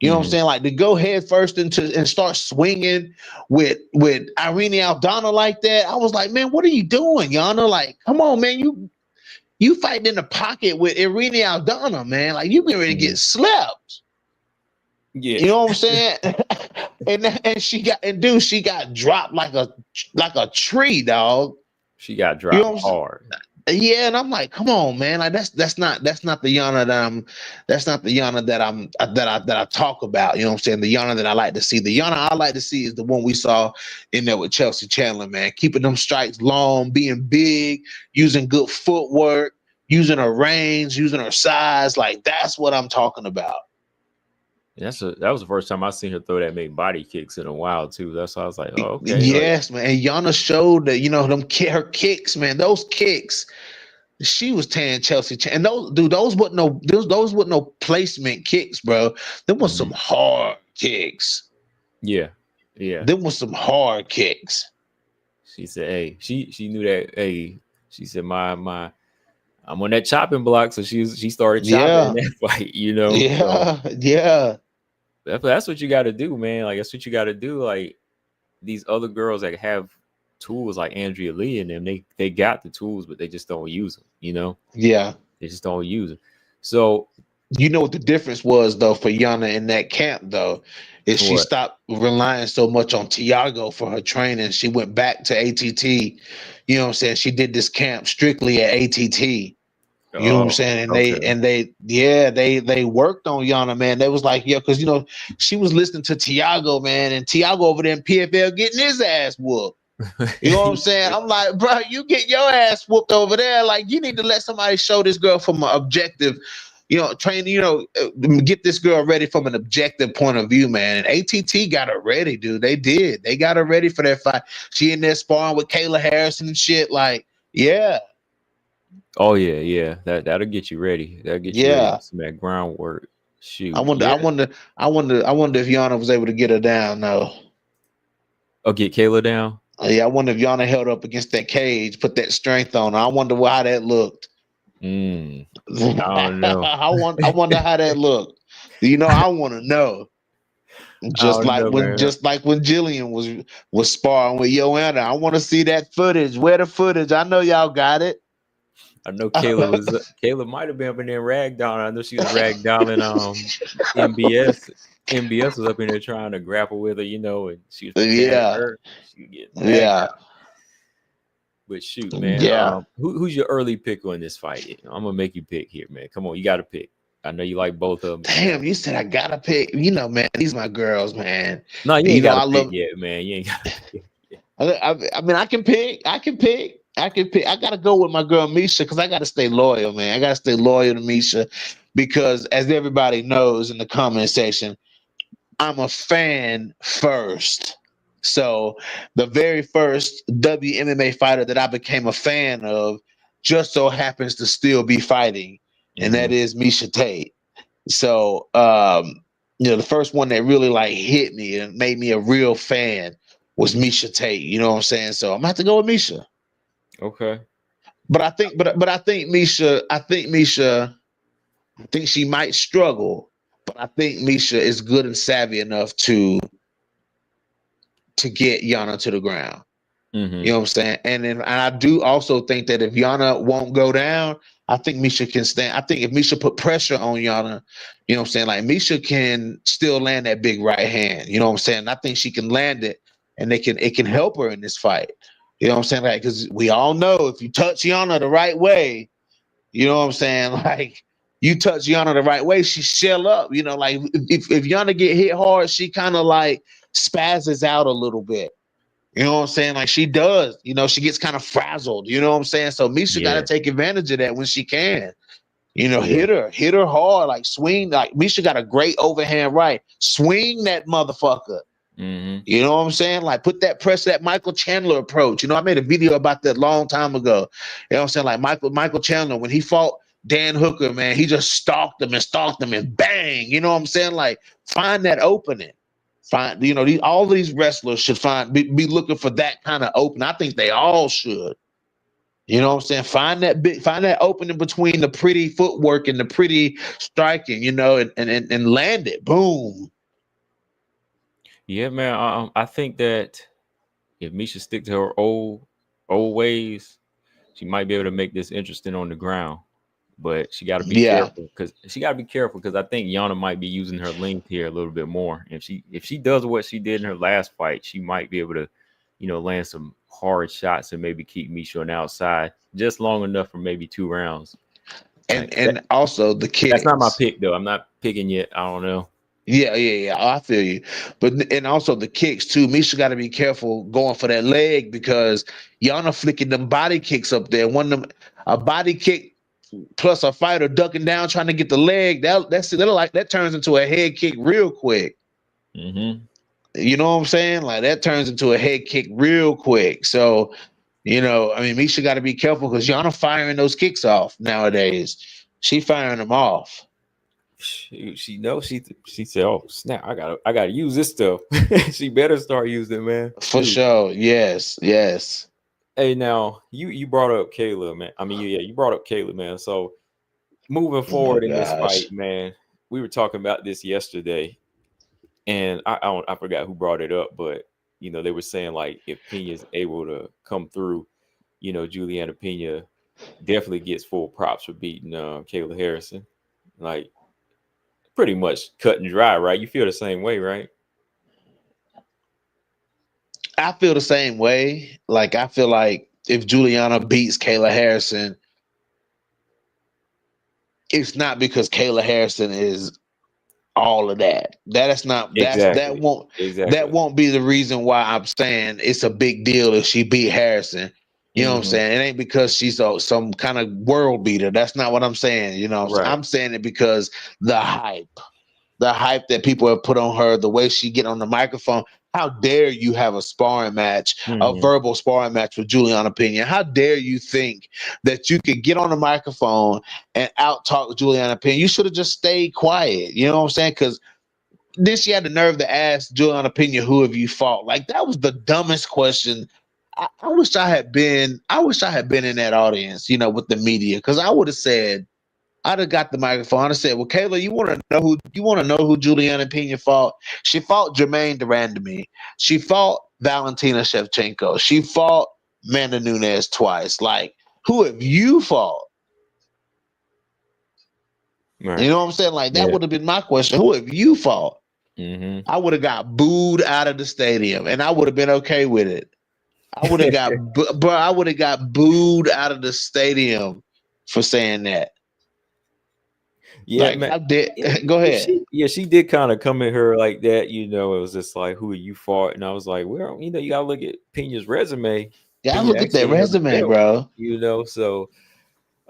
You know what I'm saying? Like, to go head first and start swinging with Irene Aldana like that. I was like, man, what are you doing, Yana? Like, come on, man. You fighting in the pocket with Irene Aldana, man. Like, you been ready to get slept. Yeah. You know what I'm saying? and she got dropped like a tree, dog. She got You know dropped what I'm saying? hard. Yeah, and I'm like, come on, man. Like that's not the Yana that I talk about. You know what I'm saying? The Yana that I like to see. The Yana I like to see is the one we saw in there with Chelsea Chandler, man. Keeping them strikes long, being big, using good footwork, using her range, using her size. Like that's what I'm talking about. That was the first time I seen her throw that many body kicks in a while too. That's why I was like, oh, okay. Like, Yes, man. And Yana showed that, her kicks, man. Those kicks. She was tearing Chelsea, and those wasn't no placement kicks, bro. Them was some mhm. hard kicks. Yeah. Yeah. Them was some hard kicks. She said, hey, she knew that, hey, she said, my I'm on that chopping block. So she started chopping in Yeah, that fight, you know. So yeah, yeah, that's what you gotta do, man. Like that's what you gotta do. Like these other girls that have tools like Andrea Lee and them, they got the tools, but they just don't use them, you know. yeah. They just don't use them. So You know what the difference was though for Yana in that camp though, is she what? stopped relying so much on Tiago for her training. She went back to ATT. You know what I'm saying? She did this camp strictly at ATT. You know what I'm Oh, saying? okay. They worked on Yana, man. They was like, yeah, because she was listening to Tiago, man, and Tiago over there in PFL getting his ass whooped. You know what I'm saying? I'm like, bro, you get your ass whooped over there. Like, you need to let somebody show this girl from an objective, train, get this girl ready from an objective point of view, man. And ATT got her ready, dude. They did. They got her ready for that fight. She in there sparring with Kayla Harrison and shit. Like, yeah, Oh yeah, yeah. That'll get you ready. That'll get you ready yeah. for some of that groundwork. I Shoot. wonder, Yeah. I wonder, I wonder if Yana was able to get her down. No, Oh, get Kayla down. yeah, I wonder if Yana held up against that cage, put that strength on her. I wonder how that looked. Mm, I don't know. I wonder how that looked. I want to know. I don't know, man. Just like when Jillian was sparring with Joanna. I want to see that footage. Where the footage? I know y'all got it. I know Kayla might have been up in there ragdolling. I know she was ragdolling MBS. MBS was up in there trying to grapple with her, you know, and she was preparing Yeah, her. She was getting yeah, ragdolled. But shoot, man. yeah. Who's your early pick on this fight? I'm gonna make you pick here, man. Come on, you gotta pick. I know you like both of them. Damn, you said I gotta pick. Man, these my girls, man. No, you You ain't know gotta I pick love. yet, man. You ain't gotta pick. I mean, I can pick. I can pick. I can pick. I gotta go with my girl Misha because I gotta stay loyal, man. I gotta stay loyal to Misha because, as everybody knows in the comment section, I'm a fan first. So the very first WMMA fighter that I became a fan of just so happens to still be fighting, and that Mm-hmm. is Misha Tate. So the first one that really like hit me and made me a real fan was Misha Tate. You know what I'm saying? So I'm gonna have to go with Misha. Okay. But I think Misha, I think she might struggle, but I think Misha is good and savvy enough to get Yana to the ground. You Mm-hmm. know what I'm saying? And I do also think that if Yana won't go down, I think Misha can stand. I think if Misha put pressure on Yana, you know what I'm saying? Like Misha can still land that big right hand. You know what I'm saying? I think she can land it and it can help her in this fight. You know what I'm saying? Like, because we all know if you touch Yana the right way, you know what I'm saying? Like you touch Yana the right way, she shell up. Like if Yana get hit hard, she kind of like spazzes out a little bit. You know what I'm saying? Like she does. She gets kind of frazzled. You know what I'm saying? So Misha got to Yeah. take advantage of that when she can. Yeah. Hit her hard, like swing. Like Misha got a great overhand right. Swing that motherfucker. Mm-hmm. You know what I'm saying? Like put that pressure, that Michael Chandler approach. I made a video about that long time ago. You know what I'm saying? Like Michael Chandler, when he fought Dan Hooker, man, he just stalked him and bang. You know what I'm saying? Like find that opening. Find, all these wrestlers should be looking for that kind of opening. I think they all should. You know what I'm saying? Find that opening between the pretty footwork and the pretty striking, and land it. Boom. Yeah, man. I think that if Misha stick to her old ways, she might be able to make this interesting on the ground. but she got to be Yeah. careful because I think Yana might be using her length here a little bit more. If she does what she did in her last fight, she might be able to, land some hard shots and maybe keep Misha on the outside just long enough for maybe 2 rounds. And also the That's not my kicks. pick though. I'm not picking yet. I don't know. Yeah. I feel you. But and also the kicks too. Misha got to be careful going for that leg because Yana flicking them body kicks up there. One of them a body kick plus a fighter ducking down trying to get the leg. That turns into a head kick real quick. Mm-hmm. You know what I'm saying? Like that turns into a head kick real quick. So, I mean, Misha got to be careful because Yana firing those kicks off nowadays. She firing them off. She knows she said, "Oh snap! I gotta use this stuff." She better start using it, man. For Shoot. sure. Yes. Hey, now you brought up Kayla, man. I mean, yeah, you brought up Kayla, man. So moving Oh my forward in this gosh. fight, man, we were talking about this yesterday, and I forgot who brought it up, but they were saying like if Pena's able to come through, Juliana Pena definitely gets full props for beating Kayla Harrison, like pretty much cut and dry, right? You feel the same way, right? I feel the same way. Like I feel like if Juliana beats Kayla Harrison, it's not because Kayla Harrison is all of that. Exactly, That exactly. won't be the reason why I'm saying it's a big deal if she beat Harrison. You know what I'm Hmm. saying? It ain't because she's some kind of world beater. That's not what I'm saying. Right. I'm saying it because the hype the hype that people have put on her, the way she get on the microphone. How dare you have a sparring match, a Hmm. verbal sparring match with Juliana Pena? How dare you think that you could get on the microphone and out talk Juliana Pena? You should have just stayed quiet. You know what I'm saying? Because then she had the nerve to ask Juliana Pena, "Who have you fought?" Like that was the dumbest question. I wish I had been. I wish I had been in that audience, with the media, because I would have said, I'd have got the microphone. I'd have said, "Well, Kayla, you want to know who Juliana Pena fought? She fought Jermaine Durandamy. She fought Valentina Shevchenko. She fought Amanda Nunes twice. Like, who have you fought?" Right. You know what I'm saying? Like, that Yeah. would have been my question. Who have you fought? Hmm. I would have got booed out of the stadium, and I would have been okay with it. I would have got booed out of the stadium for saying that. Yeah, Like, man. I did. Yeah, Go ahead. she did kind of come at her like that. It was just like, who are you fought? And I was like, well, you gotta look at Pena's resume. Yeah, Pena look at that actually has a resume, belt, bro. so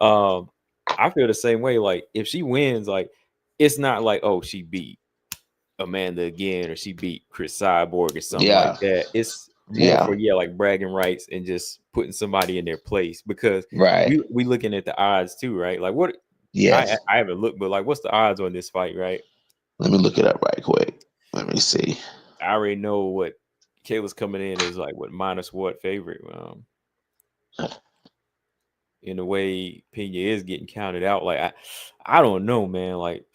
um I feel the same way. Like if she wins, like it's not like, oh, she beat Amanda again or she beat Chris Cyborg or something like Yeah, that. It's more yeah, for like bragging rights and just putting somebody in their place because right. we looking at the odds too, right? Like what Yes. I haven't looked, but like what's the odds on this fight, right? Let me look it up right quick. Let me see. I already know what Kayla's coming in is like what minus what favorite. In the way Pena is getting counted out, like I don't know, man. Like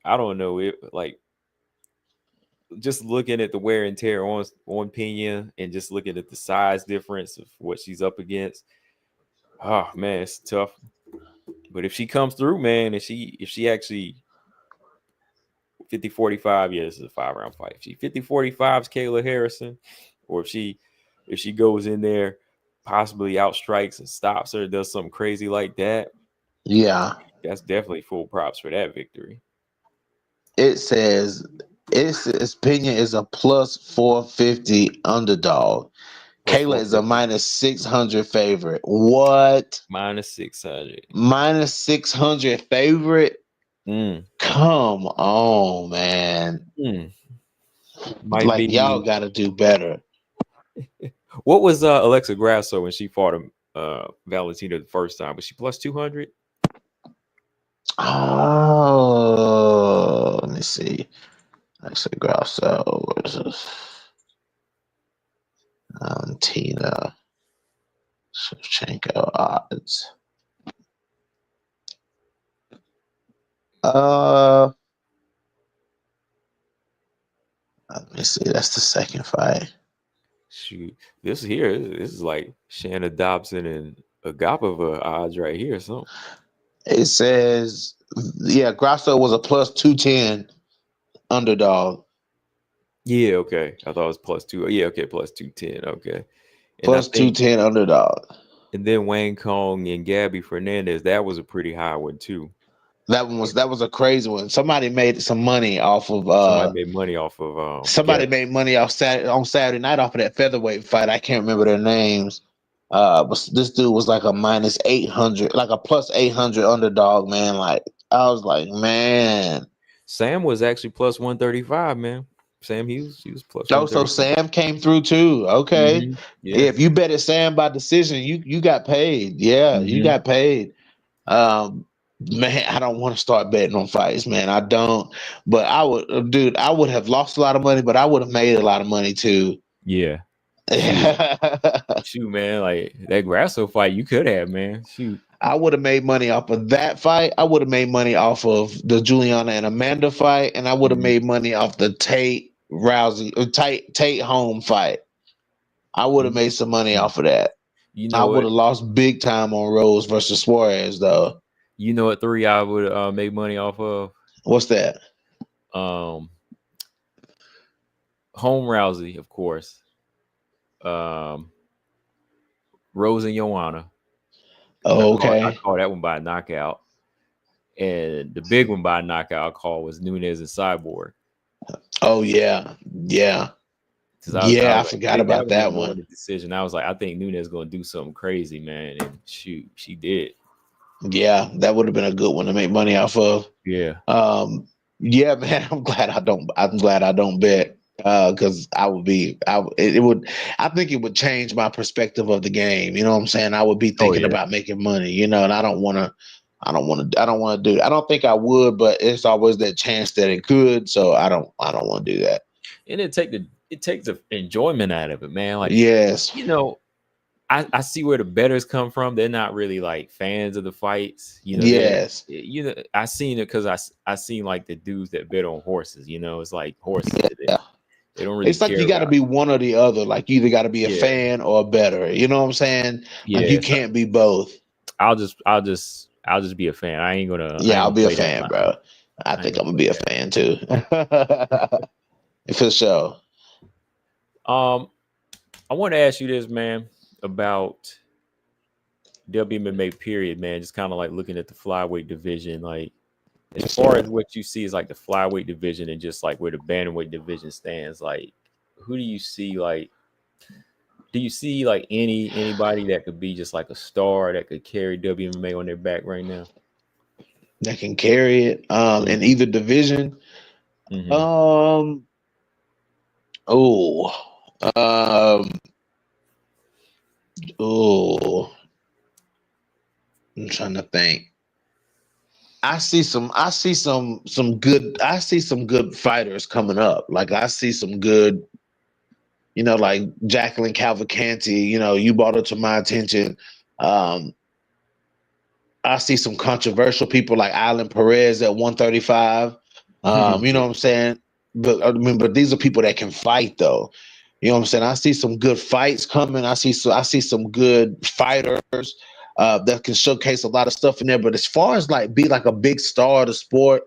I don't know it. Like just looking at the wear and tear on Pena and just looking at the size difference of what she's up against. Oh man, it's tough. But if she comes through, man, if she actually 50-45, yeah, this is a 5-round fight. If she 50-45's Kayla Harrison, or if she goes in there, possibly outstrikes and stops her, does something crazy like that, Yeah. that's definitely full props for that victory. It says Pena is a plus 450 underdog. Plus Kayla is a 450. minus 600 favorite. What? Minus 600. Minus 600 favorite? Mm, Come on, man. mm. Might Like y'all be. got to do better. What was Alexa Grasso when she fought Valentina the first time? Was she plus 200? Oh, let me see. Actually, Grosso versus Valentina Shevchenko odds. Uh, Let me see. That's the second fight. Shoot, this is like Shanna Dobson and Agapova odds right here. So It says, yeah, Grasso was a plus 210 underdog. Yeah, okay. I thought it was +2. Yeah, okay, +210. Okay. And I Plus think 210 underdog. and then Wayne Kong and Gabby Fernandez, that was a pretty high one too. That was a crazy one. Somebody made some money off of Somebody made money off of somebody Gabby. made money off Saturday night off of that featherweight fight. I can't remember their names. But this dude was like a minus 800, like a plus 800 underdog, man. Like I was like, man. Sam was actually +135, man. Sam he was plus Oh, so 135. Sam came through too. Okay. Yeah. Yeah, if you bet at Sam by decision, you got paid. Yeah, you hmm got paid. Um, man, I don't want to start betting on fights, man. I don't. But I would, dude. I would have lost a lot of money, but I would have made a lot of money too. Yeah. Shoot. Shoot, man. Like that Grasso fight you could have, man. Shoot. I would have made money off of that fight. I would have made money off of the Juliana and Amanda fight, and I would have Mhm. made money off the Tate Rousey or Tate home fight. I would have made some money Mhm. off of that. You I know would what? have lost big time on Rose versus Suarez, though. You know what 3 I would make money off of? What's that? Um Home Rousey, of course. Um Rose and Joanna. I Oh, call I okay. call that one by a knockout. And the big one by a knockout I call was Nunez and Cyborg. Oh yeah, yeah, Because I yeah. I was like, I forgot think that about was that gonna go in one. the decision. I was like, I think Nunez gonna do something crazy, man. And shoot, she did. Yeah, that would have been a good one to make money off of. Yeah. Um, yeah, man. I'm glad I don't. I'm glad I don't bet because I would be. It would. I think it would change my perspective of the game. You know what I'm saying? I would be Oh thinking yeah. about making money. You know, and I don't want to. I don't want to. I don't want to do it. I don't think I would, but it's always that chance that it could. So I don't. I don't want to do that. And it takes the enjoyment out of it, man. Like, Yes. you know, I see where the betters come from. They're not really like fans of the fights. You know, Yes. I seen it because I seen like the dudes that bet on horses. You know, it's like horses. Yeah. They don't really It's like care you got to about. be one or the other. Like you either got to be a Yeah, fan or a better. You know what I'm saying? Like you yeah. So can't be both. I'll just be a fan. I Yeah, ain't I'll gonna be a play that fan, side. bro. I I ain't think gonna I'm gonna play be a that. fan too. For sure. I want to ask you this, man, about WMMA period, man. Just kind of like looking at the flyweight division, like as Yes, far sir. as what you see is like the flyweight division and just like where the bantamweight division stands. Like, who do you see? Like, do you see like anybody that could be just like a star that could carry WMMA on their back right now? That can carry it in either division. Mm-hmm. Um oh um oh I'm trying to think. I see some good fighters coming up. Like I see some good, like Jacqueline Cavalcanti, you brought her to my attention. Um I see some controversial people like Alan Perez at 135. You know Yeah. what I'm saying? But I mean, but these are people that can fight though. You know what I'm saying? I see some good fights coming. I see some good fighters that can showcase a lot of stuff in there. But as far as like be like a big star of the sport,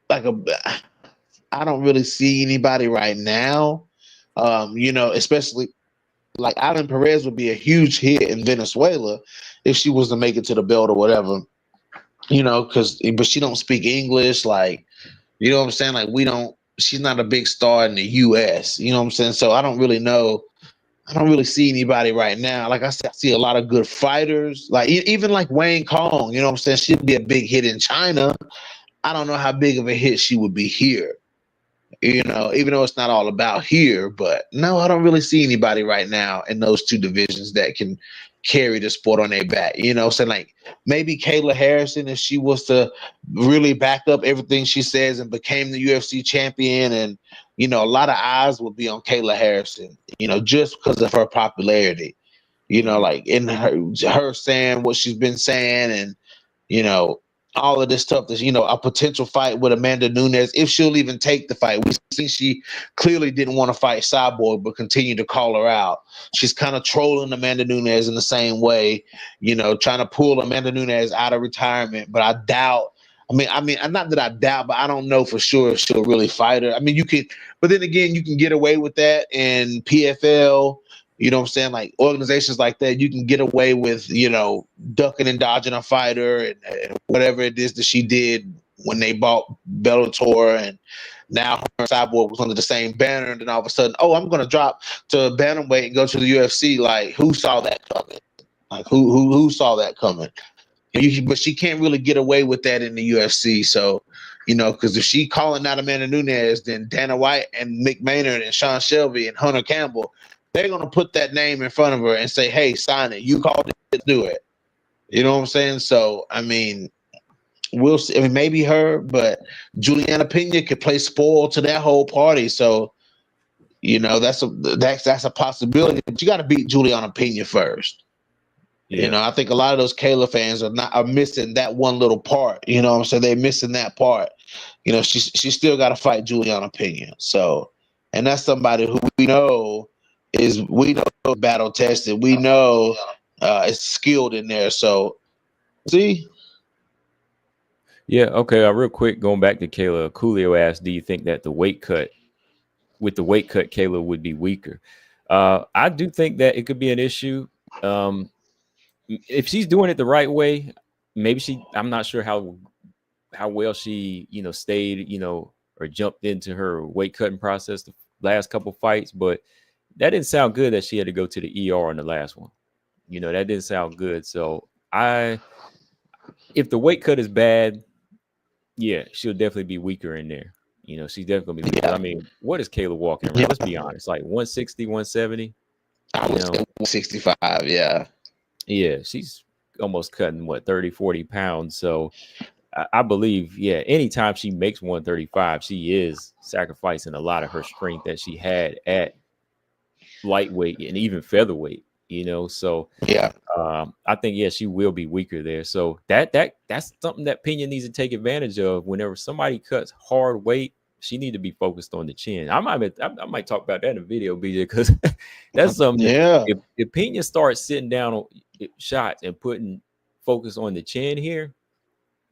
like a I don't really see anybody right now. Especially like Alan Perez would be a huge hit in Venezuela if she was to make it to the belt or whatever. But she don't speak English. Like, you know what I'm saying? Like, we don't. She's not a big star in the U.S. You know what I'm saying? So I don't really know. I don't really see anybody right now. Like I said, I see a lot of good fighters. Like even like Wayne Kong. You know what I'm saying? She'd be a big hit in China. I don't know how big of a hit she would be here. Even though it's not all about here, but no, I don't really see anybody right now in those two divisions that can carry the sport on their back. So like maybe Kayla Harrison, if she was to really back up everything she says and became the UFC champion, and a lot of eyes would be on Kayla Harrison, just because of her popularity. Mm-hmm. Like in her saying what she's been saying, and you know all of this stuff that's, a potential fight with Amanda Nunes, if she'll even take the fight. We see she clearly didn't want to fight Cyborg, but continued to call her out. She's kind of trolling Amanda Nunes in the same way, trying to pull Amanda Nunes out of retirement. But I doubt. I mean, not that I doubt, but I don't know for sure if she'll really fight her. I mean, you can, but then again, you can get away with that in PFL. You know what I'm saying? Like organizations like that, you can get away with, ducking and dodging a fighter and whatever it is that she did when they bought Bellator, and now her and Cyborg was under the same banner, and then all of a sudden, oh, I'm going to drop to bantamweight and go to the UFC. Like, who saw that coming? Like, who saw that coming? But she can't really get away with that in the UFC. So, because if she calling out Amanda Nunes, then Dana White and Mick Maynard and Sean Shelby and Hunter Campbell, they're going to put that name in front of her and say, hey, sign it. You called it, do it. You know what I'm saying? So, I mean, we'll see. I mean, maybe her, but Juliana Pena could play spoil to that whole party. So, that's a possibility. But you got to beat Juliana Pena first. Yeah. I think a lot of those Kayla fans are missing that one little part. You know what I'm saying? They're missing that part. She still got to fight Juliana Pena. So, and that's somebody who we know battle tested. We know is skilled in there. So, see. Yeah. Okay. Real quick, going back to Kayla, Coolio asked, "Do you think that with the weight cut, Kayla would be weaker?" I do think that it could be an issue. If she's doing it the right way, maybe I'm not sure how well she, stayed, or jumped into her weight cutting process the last couple fights, but that didn't sound good that she had to go to the ER in the last one. That didn't sound good. So if the weight cut is bad, yeah, she'll definitely be weaker in there. She's definitely gonna be weaker. Yeah. I mean, what is Kayla walking around? Let's be honest, like 160, 170. I was 165, yeah. Yeah, she's almost cutting 30, 40 pounds. So I believe, yeah, anytime she makes 135, she is sacrificing a lot of her strength that she had at lightweight and even featherweight, So yeah, I think, yeah, she will be weaker there. So that's something that Pena needs to take advantage of. Whenever somebody cuts hard weight, she need to be focused on the chin. I might talk about that in a video, BJ, because that's something. Yeah. If Pena starts sitting down on shots and putting focus on the chin here,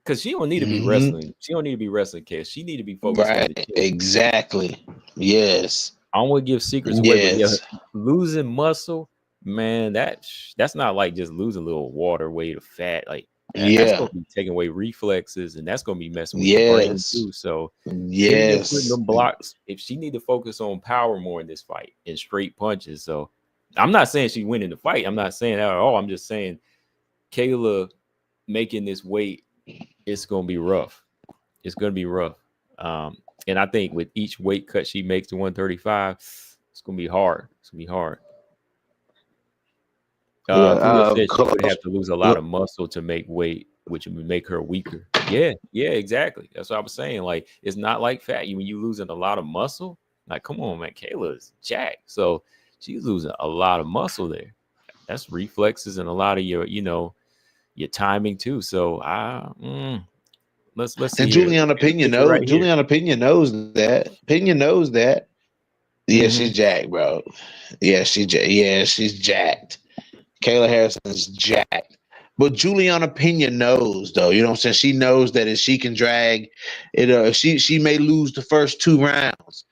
because she don't need to be wrestling. She don't need to be wrestling case. She need to be focused on the chin. Exactly. Yes. I don't want to give secrets away, but yeah, losing muscle, man, that's not like just losing a little water weight or fat. Like that's gonna be taking away reflexes, and that's gonna be messing with your brain too. So putting them blocks. If she need to focus on power more in this fight and straight punches. So I'm not saying she's winning the fight. I'm not saying that at all. I'm just saying Kayla making this weight, it's gonna be rough. It's gonna be rough. And I think with each weight cut she makes to 135, it's gonna be hard. It's gonna be hard. Said she would have to lose a lot of muscle to make weight, which would make her weaker. Yeah, exactly. That's what I was saying. Like, it's not like fat. When you losing a lot of muscle, like, come on, man, Kayla's jacked. So she's losing a lot of muscle there. That's reflexes and a lot of your timing too. So let's see. And Juliana Pena knows. Right, Juliana Pena knows that. Pena knows that. Yeah, she's jacked, bro. Yeah, she's jacked. Kayla Harrison's jacked. But Juliana Pena knows, though. You know what I'm saying? She knows that if she can drag it, she may lose the first 2 rounds.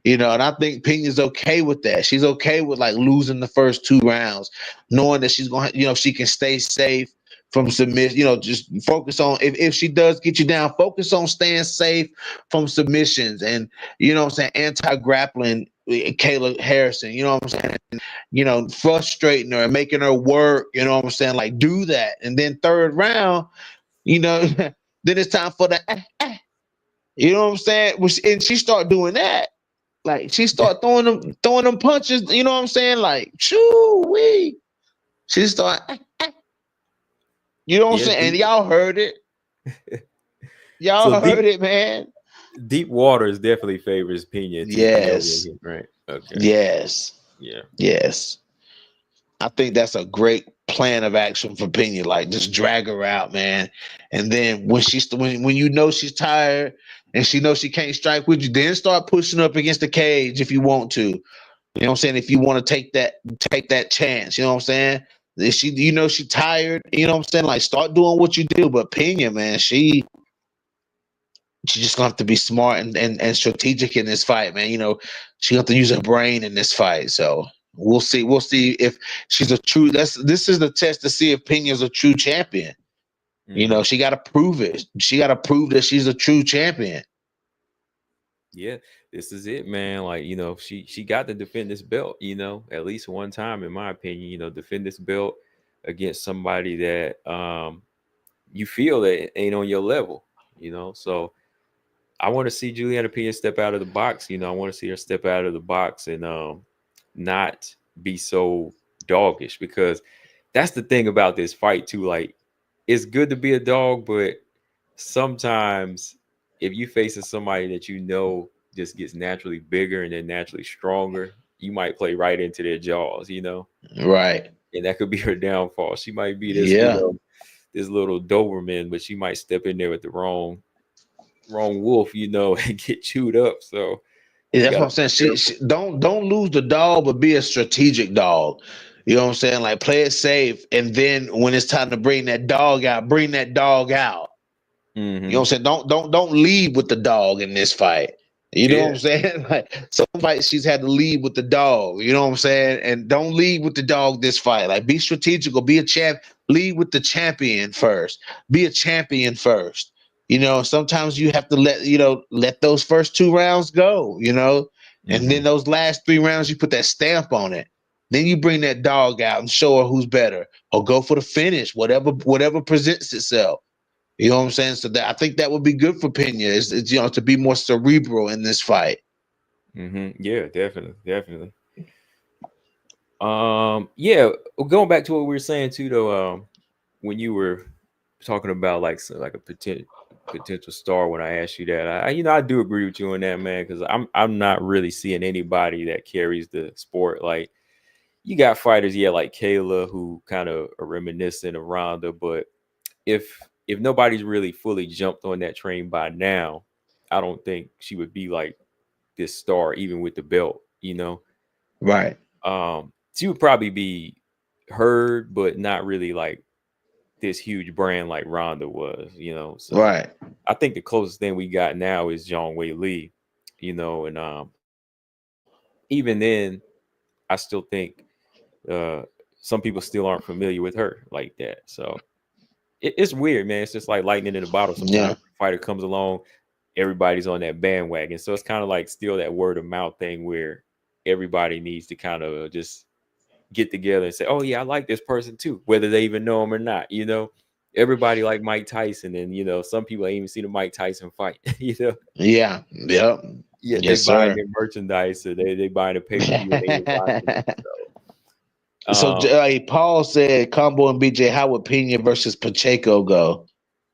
And I think Pena's okay with that. She's okay with like losing the first 2 rounds, knowing that she's going to, she can stay safe from submission, just focus on if she does get you down, focus on staying safe from submissions and anti-grappling Kayla Harrison, frustrating her and making her work, like do that. And then 3rd round, then it's time for the and she start doing that. Like she start throwing them punches, like shoo-wee. She start I'm saying? And y'all heard it. Y'all heard it, man. Deep Waters definitely favors Pena. Yes. Right. Okay. Yes. Yeah. Yes. I think that's a great plan of action for Pena. Like just drag her out, man. And then when when you know she's tired and she knows she can't strike with you, then start pushing up against the cage if you want to. You know what I'm saying? If you want to take that chance, you know what I'm saying? If she's tired, you know what I'm saying? Like start doing what you do. But Pena, man, she's just gonna have to be smart and strategic in this fight, man. You know, she gonna have to use her brain in this fight. So we'll see. We'll see if she's a true. This is the test to see if Pena's a true champion. You know, she got to prove it. She got to prove that she's a true champion. Yeah, this is it, man. Like, you know, she got to defend this belt, you know, at least one time, in my opinion, you know, defend this belt against somebody that you feel that ain't on your level, you know. So I want to see Juliana Pena step out of the box, you know. I want to see her step out of the box and not be so doggish, because that's the thing about this fight too. Like, it's good to be a dog, but sometimes if you facing somebody that you know just gets naturally bigger and then naturally stronger, you might play right into their jaws, you know? Right. And that could be her downfall. She might be this, Yeah. this little Doberman, but she might step in there with the wrong wolf, you know, and get chewed up. So Yeah, that's what I'm saying. She don't lose the dog, but be a strategic dog. You know what I'm saying? Like play it safe, and then when it's time to bring that dog out, bring that dog out. You know what I'm saying? Don't lead with the dog in this fight. You know what I'm saying? Like some fights she's had to lead with the dog. You know what I'm saying? And don't lead with the dog this fight. Like be strategical, be a champ, lead with the champion first. Be a champion first. You know, sometimes you have to let those first 2 rounds go, you know, and then those last 3 rounds you put that stamp on it. Then you bring that dog out and show her who's better, or go for the finish, whatever presents itself. You know what I'm saying? So that I think that would be good for Pena, is you know, to be more cerebral in this fight. Yeah, definitely. Yeah, going back to what we were saying too, though, when you were talking about like a potential star, when I asked you that, I do agree with you on that, man, because I'm not really seeing anybody that carries the sport. Like, you got fighters, yeah, like Kayla, who kind of are reminiscent of Ronda, but if nobody's really fully jumped on that train by now, I don't think she would be like this star, even with the belt, you know. Right. She would probably be heard, but not really like this huge brand like Ronda was, you know. So Right. I think the closest thing we got now is Zhang Wei Li, you know, and even then, I still think some people still aren't familiar with her like that. So it's weird, man. It's just like lightning in a bottle. Sometimes a fighter comes along, everybody's on that bandwagon. So it's kind of like still that word of mouth thing where everybody needs to kind of just get together and say, oh yeah, I like this person too, whether they even know him or not, you know. Everybody like Mike Tyson, and you know, some people ain't even seen a Mike Tyson fight, you know. Yeah. Yep. Yeah, they Yes, buying sir. their merchandise, or they buying a pay-per-view and they ain't watching it. So Paul said, Combo and BJ, how would Pena versus Pacheco go?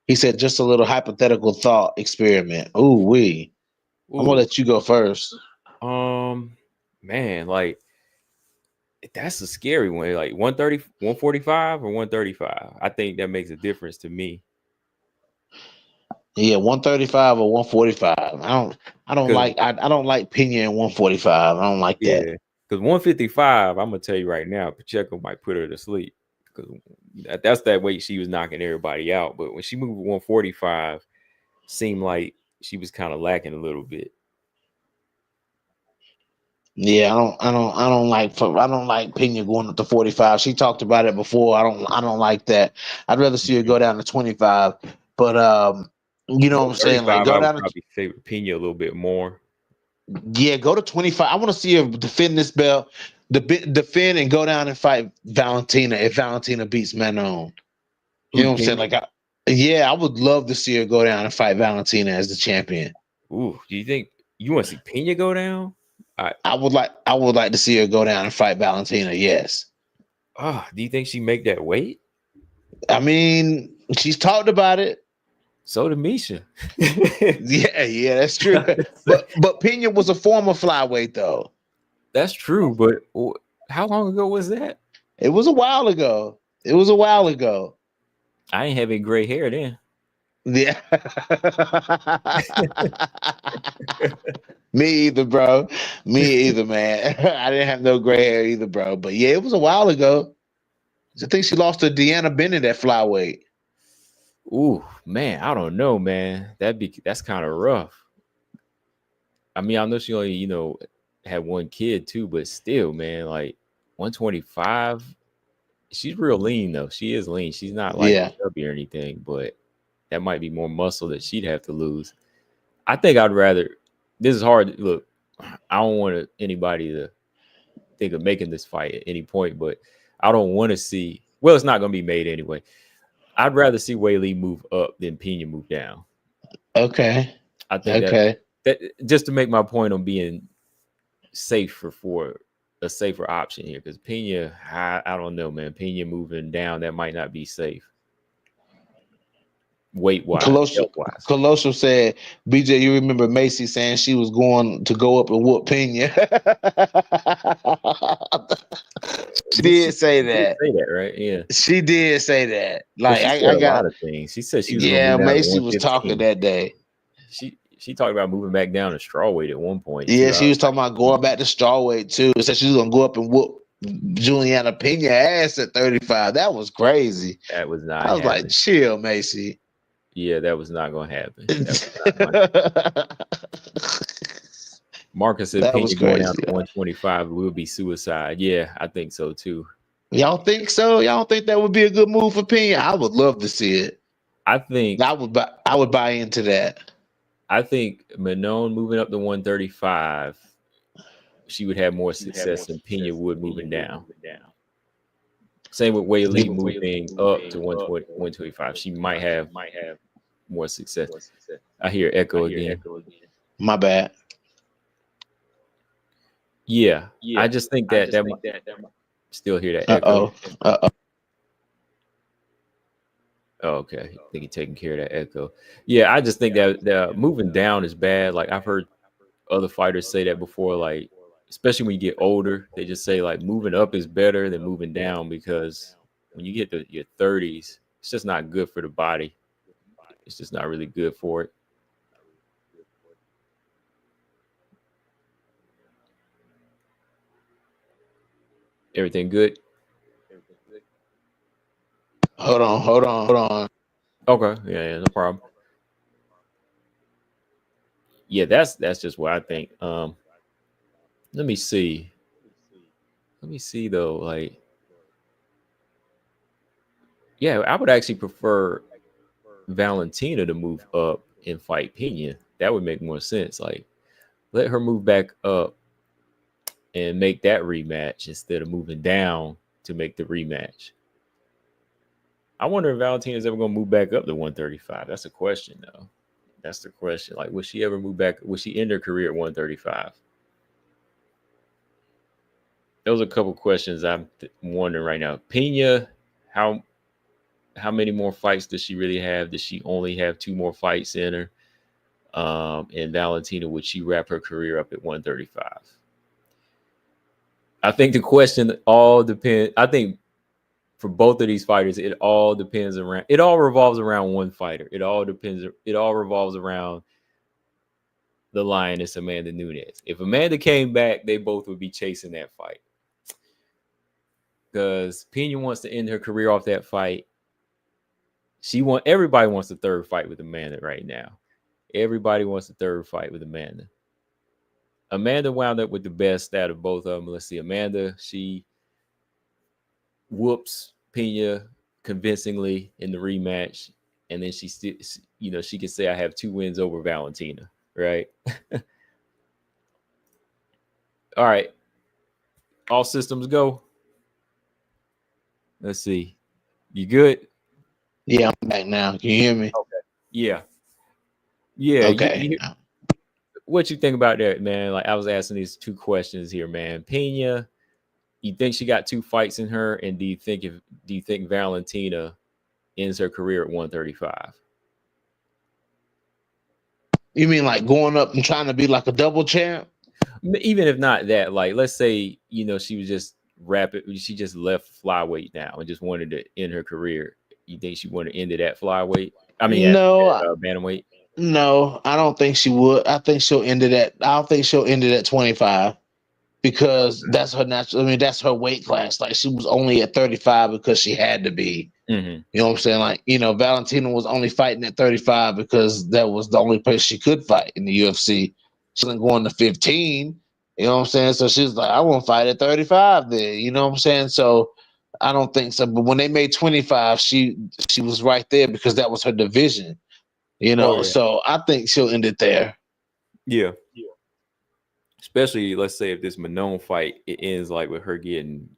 He said, just a little hypothetical thought experiment. I'm gonna let you go first. Man, like, that's a scary one. Like 130, 145 or 135. I think that makes a difference to me. Yeah, 135 or 145. I don't like Pena in 145. I don't like that. Because 155, I'm gonna tell you right now, Pacheco might put her to sleep, because that's that weight she was knocking everybody out. But when she moved 145, seemed like she was kind of lacking a little bit. Yeah, I don't like Pena going up to 45. She talked about it before. I don't like that. I'd rather see her go down to 25. But you know what I'm saying? Like go I would down to probably favor Pena a little bit more. Yeah, go to 25. I want to see her defend this belt, defend and go down and fight Valentina if Valentina beats Manon. You know what I'm saying? Like, I would love to see her go down and fight Valentina as the champion. Ooh, do you think you want to see Pena go down? I would like to see her go down and fight Valentina. Yes. Do you think she make that weight? I mean, she's talked about it. So did Misha. yeah, that's true. but Pena was a former flyweight though. That's true, but how long ago was that? It was a while ago. It was a while ago. I ain't having gray hair then. Yeah. Me either, bro. Me either, man. I didn't have no gray hair either, bro. But yeah, it was a while ago. I think she lost to Deanna Bennett at flyweight. Ooh, man, I don't know, man. That's kind of rough. I mean, I know she only, had one kid too, but still, man, like 125. She's real lean though. She is lean. She's not like Yeah. chubby or anything, but that might be more muscle that she'd have to lose. I think I'd rather. This is hard. Look, I don't want anybody to think of making this fight at any point, but I don't want to see. Well, it's not going to be made anyway. I'd rather see Weili move up than Pena move down. Okay. I think that just to make my point on being safer for a safer option here, because Pena, I don't know, man. Pena moving down, that might not be safe. Weight wise, Colossal said, BJ, you remember Macy saying she was going to go up and whoop Pena? She did say that. Say that, right? Yeah, she did say that. Like she said a lot of things. She said she was going to move down Macy was talking that day. She talked about moving back down to strawweight at one point. Yeah, she was talking about going back to strawweight too. Said she was gonna go up and whoop Juliana Pena ass at 35. That was crazy. That was not. I was like, chill, Macy. Yeah, that was not going to happen. Marcus said Pena going out to 125 will be suicide. Yeah, I think so too. Y'all think so? Y'all don't think that would be a good move for Pena? I would love to see it. I think I would buy into that. I think Manon moving up to 135, she would have more success than Pena would moving down. Same with Weili moving up to 125. She might have more success. I hear echo again. My bad. Yeah. I just think that still hear that echo. Uh-oh. Oh, okay. I think you're taking care of that echo. Yeah, I just think that moving down is bad. Like I've heard other fighters say that before, like especially when you get older, they just say like moving up is better than moving down because when you get to your 30s, it's just not good for the body. It's just not really good for it. Everything good? Hold on. Okay. Yeah, no problem. Yeah, that's just what I think. Let me see though. Like, yeah, I would actually prefer Valentina to move up and fight Pena. That would make more sense. Like, let her move back up and make that rematch instead of moving down to make the rematch. I wonder if Valentina's ever going to move back up to 135. That's a question, though. That's the question. Like, would she ever move back? Would she end her career at 135? Those are a couple questions I'm wondering right now. Pena, how many more fights does she really have? Does she only have 2 more fights in her? And Valentina, would she wrap her career up at 135? I think the question all depends. I think for both of these fighters, it all revolves around one fighter. It all revolves around the Lioness, Amanda Nunes. If Amanda came back, they both would be chasing that fight. Because Pena wants to end her career off that fight. Everybody wants a third fight with Amanda right now. Everybody wants a third fight with Amanda. Amanda wound up with the best out of both of them. Let's see. Amanda, she whoops Pena convincingly in the rematch. And then she still, she can say, I have 2 wins over Valentina, right? All right. All systems go. Let's see. You good? Yeah, I'm back now. Can you hear me? Okay. Yeah. Yeah. Okay. What you think about that, man? Like I was asking these 2 questions here, man. Pena, you think she got 2 fights in her, and do you think Valentina ends her career at 135? You mean like going up and trying to be like a double champ? Even if not that, like let's say she was just rapid. She just left flyweight now and just wanted to end her career. You think she wanted to end it at flyweight? I mean, No, bantamweight. no, I don't think she would. I think she'll end it at. I don't think she'll end it at 25 because that's her natural. I mean, that's her weight class. Like she was only at 35 because she had to be. Mm-hmm. You know what I'm saying? Like, Valentina was only fighting at 35 because that was the only place she could fight in the UFC. She wasn't going to 15. You know what I'm saying? So she's like, I won't fight at 35 then. You know what I'm saying? So I don't think so. But when they made 25, she was right there because that was her division. Oh yeah, So I think she'll end it there. yeah. Especially, let's say if this Manon fight it ends like with her getting,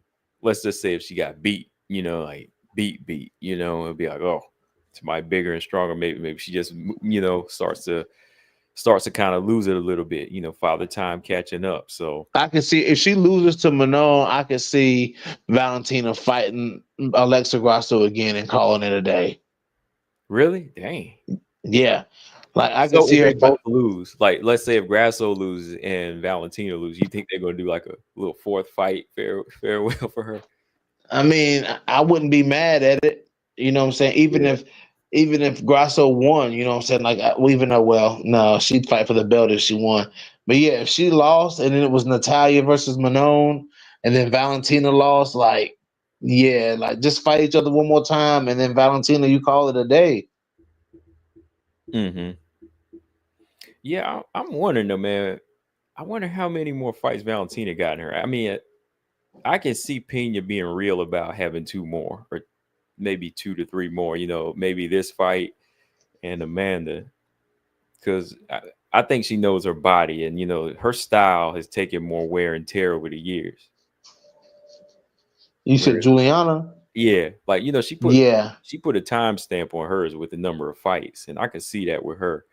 let's just say if she got beat, like beat, it'd be like, oh, somebody bigger and stronger. Maybe she just, starts to kind of lose it a little bit. Father time catching up. So I can see if she loses to Manon, I can see Valentina fighting Alexa Grasso again and calling it a day. really, dang. Yeah. Like I can So see if her they both lose, like let's say if Grasso loses and Valentina loses, you think they're gonna do like a little fourth fight farewell for her? I mean, I wouldn't be mad at it. You know what I'm saying? Even if Grasso won, you know what I'm saying? Like we even know, well, no, she'd fight for the belt if she won. But yeah, if she lost and then it was Natalia versus Manon and then Valentina lost, like, yeah, like just fight each other one more time and then Valentina, you call it a day. Mm-hmm. Yeah, I'm wondering though, man. I wonder how many more fights Valentina got in her. I mean, I can see Pena being real about having two more, or maybe 2 to 3 more. Maybe this fight and Amanda, because I think she knows her body, and her style has taken more wear and tear over the years. You said Where, Juliana? yeah, like she put Yeah. she put a timestamp on hers with the number of fights, and I can see that with her.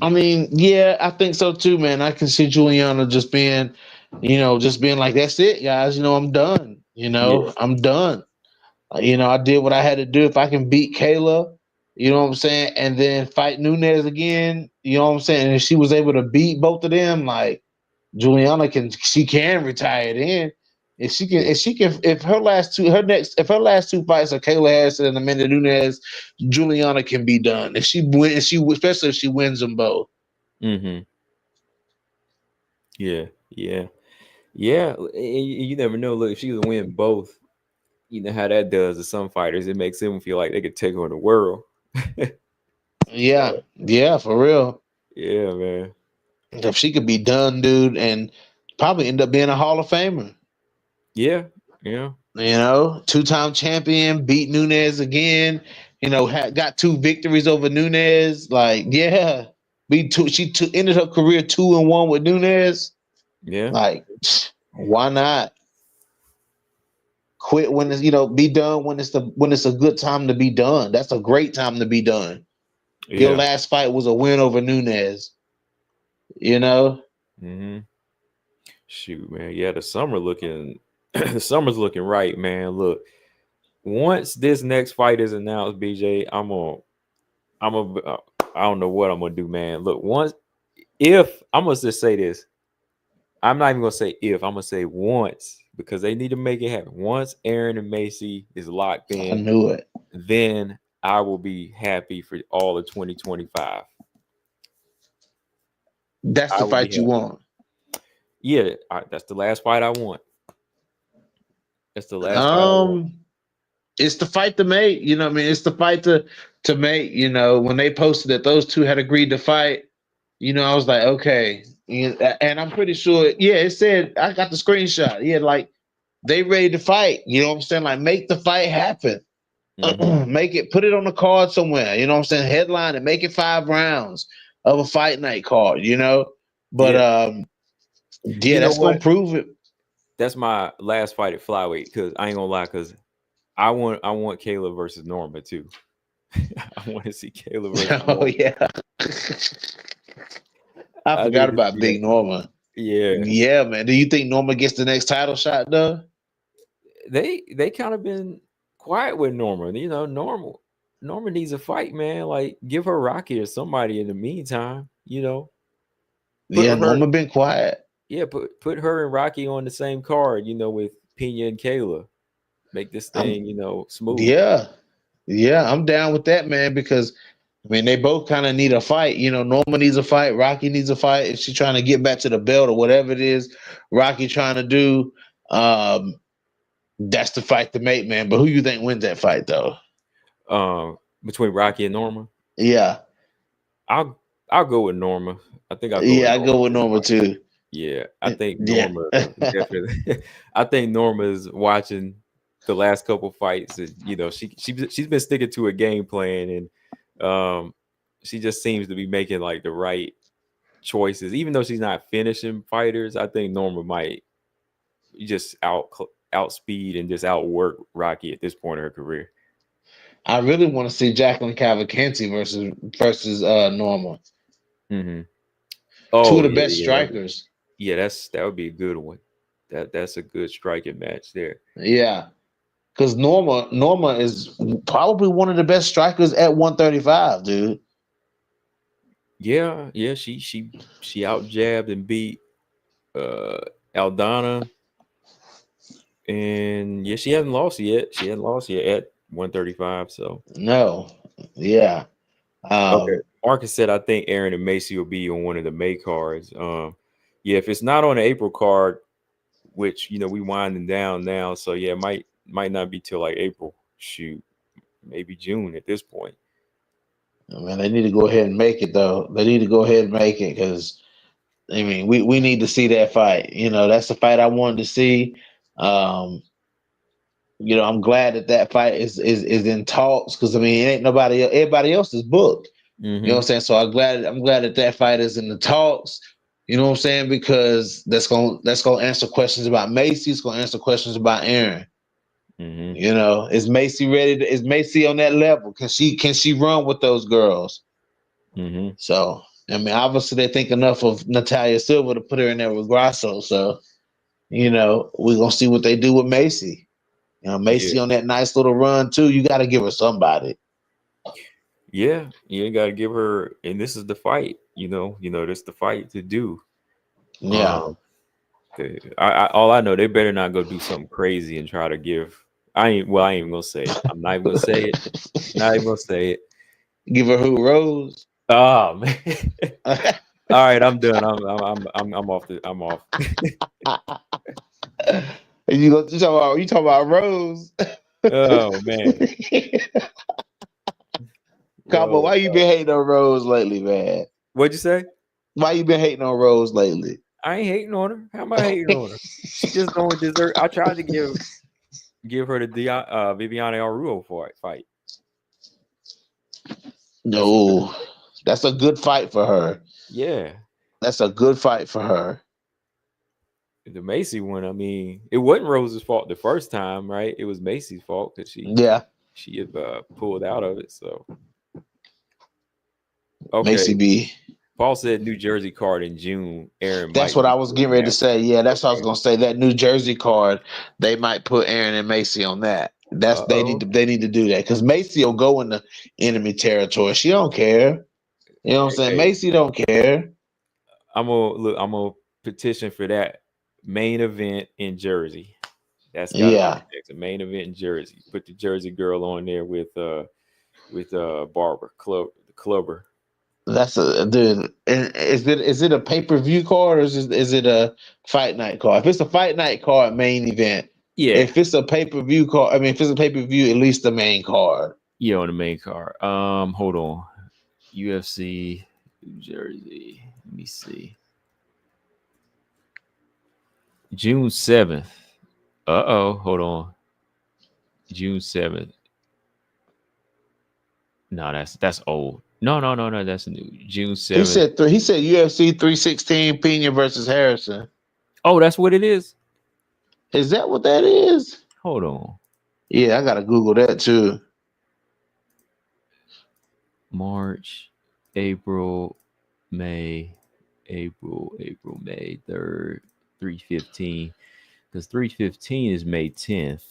I mean, yeah, I think so too, man. I can see Juliana just being like, that's it, guys. I'm done. Yeah, I'm done. I did what I had to do. If I can beat Kayla, you know what I'm saying, and then fight Nunes again, you know what I'm saying, and if she was able to beat both of them, like Juliana can retire then. yeah, If her last two fights are Kayla Harrison and Amanda Nunes, Juliana can be done. Especially if she wins them both. mm-hmm. Yeah. You never know. Look, if she can win both, you know how that does to some fighters. It makes them feel like they could take on the world. Yeah, yeah, for real. Yeah, man. If she could be done, dude, and probably end up being a Hall of Famer. Yeah, yeah, 2-time champion, beat Nunes again. Got 2 victories over Nunes. Like, yeah, ended her career 2-1 with Nunes. yeah, Like, why not quit when it's be done when it's a good time to be done? That's a great time to be done. Your yeah. last fight was a win over Nunes. You know. Mm-hmm. Shoot, man. Yeah, the summer looking, the summer's looking right, man. Look, once this next fight is announced, BJ, I don't know what I'm gonna do, man. Look, if I'm gonna just say this, I'm not even gonna say if, I'm gonna say once because they need to make it happen. Once Aaron and Macy is locked I in, knew it. then I will be happy for all of 2025. That's I the will be fight you happy. want. Yeah, that's the last fight I want. That's the last fight I want. It's the fight to make. I mean, it's the fight to make. When they posted that those two had agreed to fight, I was like, okay. And I'm pretty sure, yeah, it said I got the screenshot. Yeah, like they ready to fight. You know what I'm saying? Like make the fight happen. Mm-hmm. Put it on the card somewhere. You know what I'm saying? Headline and make it 5 rounds of a fight night card. But Yeah. yeah, You know that's gonna what? prove it. That's my last fight at flyweight because I ain't gonna lie, because I want Kayla versus Norma too. I want to see Kayla versus Oh Norma. yeah. I I forgot need to about see that. Big Norma. Yeah, Yeah, man. Do you think Norma gets the next title shot though? they kind of been quiet with Norma. Norma needs a fight, man. Like give her Rocky or somebody in the meantime. Put Yeah, her Norma been quiet. Yeah, put her and Rocky on the same card, with Pena and Kayla. Make this I'm thing, smooth. yeah, yeah, I'm down with that, man, because I mean they both kind of need a fight. Norma needs a fight, Rocky needs a fight. If she's trying to get back to the belt or whatever it is, Rocky trying to do, that's the fight to make, man. But who you think wins that fight though? Between Rocky and Norma, Yeah. I'll I'll go with Norma. I think I'll go with Yeah, I Norma go with in this Norma fight. too. Yeah, I think Yeah. Norma definitely. I think Norma is watching the last couple fights, and she's been sticking to a game plan, and she just seems to be making like the right choices, even though she's not finishing fighters. I think Norma might just outspeed and just outwork Rocky at this point in her career. I really want to see Jacqueline Cavalcanti versus Norma. Hmm. Two Oh of the yeah, best strikers. that would be a good one. That's a good striking match there. Yeah. Because Norma is probably one of the best strikers at 135, dude. Yeah, yeah, she out jabbed and beat uh Aldana, and yeah, she hasn't lost yet. She hasn't lost yet at 135. So No. Yeah. okay, Um, Marcus said I think Aaron and Macy will be on one of the May cards. Yeah, if it's not on the April card, which we winding down now, so yeah, it might not be till like April. Shoot, maybe June at this point. Man, they need to go ahead and make it though. They need to go ahead and make it because I mean we need to see that fight. That's the fight I wanted to see. Um, I'm glad that fight is in talks because I mean it ain't everybody else is booked. You know what Hmm. I'm saying? So I'm glad that fight is in the talks. You know what I'm saying? Because that's gonna answer questions about Macy. It's gonna answer questions about Aaron. Hmm. Is Macy ready? Is Macy on that level? Can she run with those girls? Hmm. So I mean, obviously they think enough of Natalia Silva to put her in there with Grasso. So we're gonna see what they do with Macy. Yeah. Macy on that nice little run too. You got to give her somebody. Yeah, you got to give her, and this is the fight. This the fight to do. Yeah. Um, all I know, they better not go do something crazy and try to give. I ain't even gonna say it. I'm not even gonna say it. Not even gonna say it. Give her who Rose. Oh man. All right, I'm done. I'm off. I'm off. You talking about Rose? Oh man. Combo, Oh why you been God. hating on Rose lately, man? What'd you say? Why you been hating on Rose lately? I ain't hating on her. How am I hating on her? She just don't deserve. I tried to give her the Viviane Arujo fight. That's a good. No, that's a good fight for her. Yeah. That's a good fight for her. The Macy one, I mean, it wasn't Rose's fault the first time, right? It was Macy's fault because Yeah, she had pulled out of it. So okay, Macy B. Paul said New Jersey card in June. Aaron That's might what be I was getting pulling ready to that say. Yeah, one. that's what I was Okay. gonna say. That New Jersey card, they might put Aaron and Macy on that. That's they need Oh. to they need to do that because Macy will go in the enemy territory. She don't care. You know what I'm saying? Hey, Macy don't care. I'm gonna petition for that main event in Jersey. That's got to be Yeah, the next main event in Jersey. Put the Jersey girl on there with Barbara Clubber. that's a dude. Is it a pay per view card or is it a fight night card? If it's a fight night card, main event. Yeah, If it's a pay per view card, I mean, if it's a pay per view, at least the main card. yeah, on the main card. Hold on. UFC New Jersey. Let me see. June 7th. Hold on. June 7th. No, that's old. No. That's new. June He 7th. said he said UFC 316 Pena versus Harrison. Oh, that's what it is. Is that what that is? Hold on. Yeah, I gotta Google that too. March, April, May, April, May 3rd, 315. Because 315 is May 10th.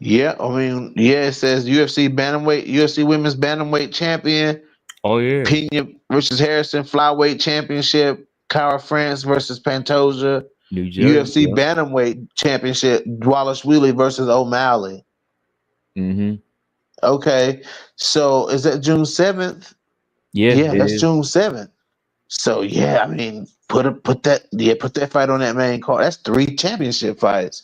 Yeah, I mean, yeah, it says UFC Women's Bantamweight Champion, Oh yeah. Pena versus Harrison Flyweight Championship. Cara France versus Pantoja. New Jersey. UFC Yeah. Bantamweight Championship, Wallace Wheelie versus O'Malley. Mm-hmm. Okay, so is that June 7th? Yeah, Yeah, it that's is. June 7th. So yeah, I mean, put that fight on that main card. That's 3 championship fights.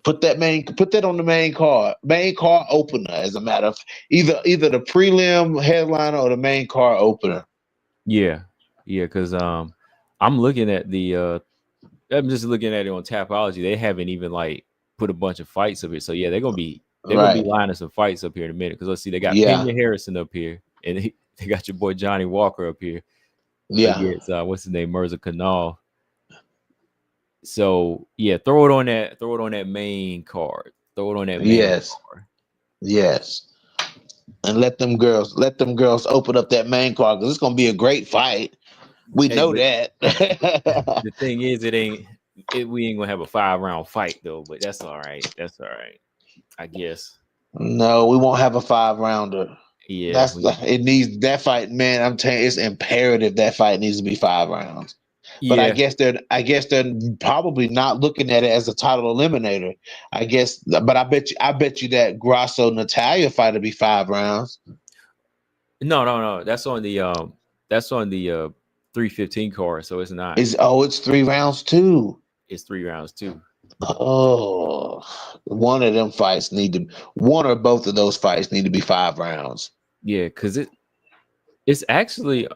Put that on the main card opener. As a matter of either the prelim headliner or the main card opener. Yeah, yeah, because I'm looking at I'm just looking at it on Tapology. They haven't even like put a bunch of fights up here. So yeah, they're gonna be Right. lining some fights up here in a minute. Because let's see, they got Yeah. Pena Harrison up here, and they got your boy Johnny Walker up here Yeah. against what's his name, Mirza Kanal. So yeah, throw it on that main card. Throw it on that main Yes. card. Yes. And let them girls open up that main card because it's gonna be a great fight. We Hey, know but that. the thing is, we ain't gonna have a 5-round fight though. But that's all right. That's all right. I guess. No, we won't have a 5 rounder. Yeah. It needs that fight, man. I'm telling you, it's imperative that fight needs to be 5 rounds. But I Yeah. guess they're probably not looking at it as a title eliminator. I guess, but I bet you that Grasso Natalia fight will be 5 rounds. No. That's on the 315 card, so it's not. It's 3 rounds too. It's 3 rounds too. Oh, one or both of those fights need to be 5 rounds. Yeah, because it's actually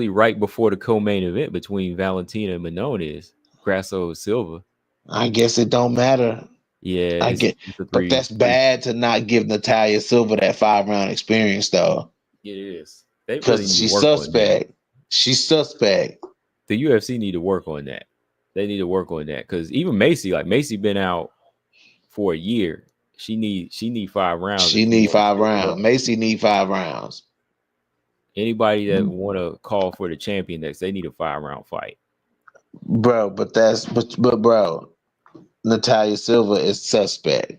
right before the co-main event between Valentina and Manones, Grasso Silva. I guess it don't matter. Yeah, I it's, get, it's a but three. that's bad to not give Natalia Silva that 5 round experience though, It is. They really because need to she's work on that. suspect. She's suspect. The UFC need to work on that. They need to work on that because even Macy been out for a year. She need 5 rounds if She she need wants to five stay in the rounds. belt. Macy need 5 rounds, Anybody that want to call for the champion next, they need a 5-round fight. bro. But bro, Natalia Silva is suspect.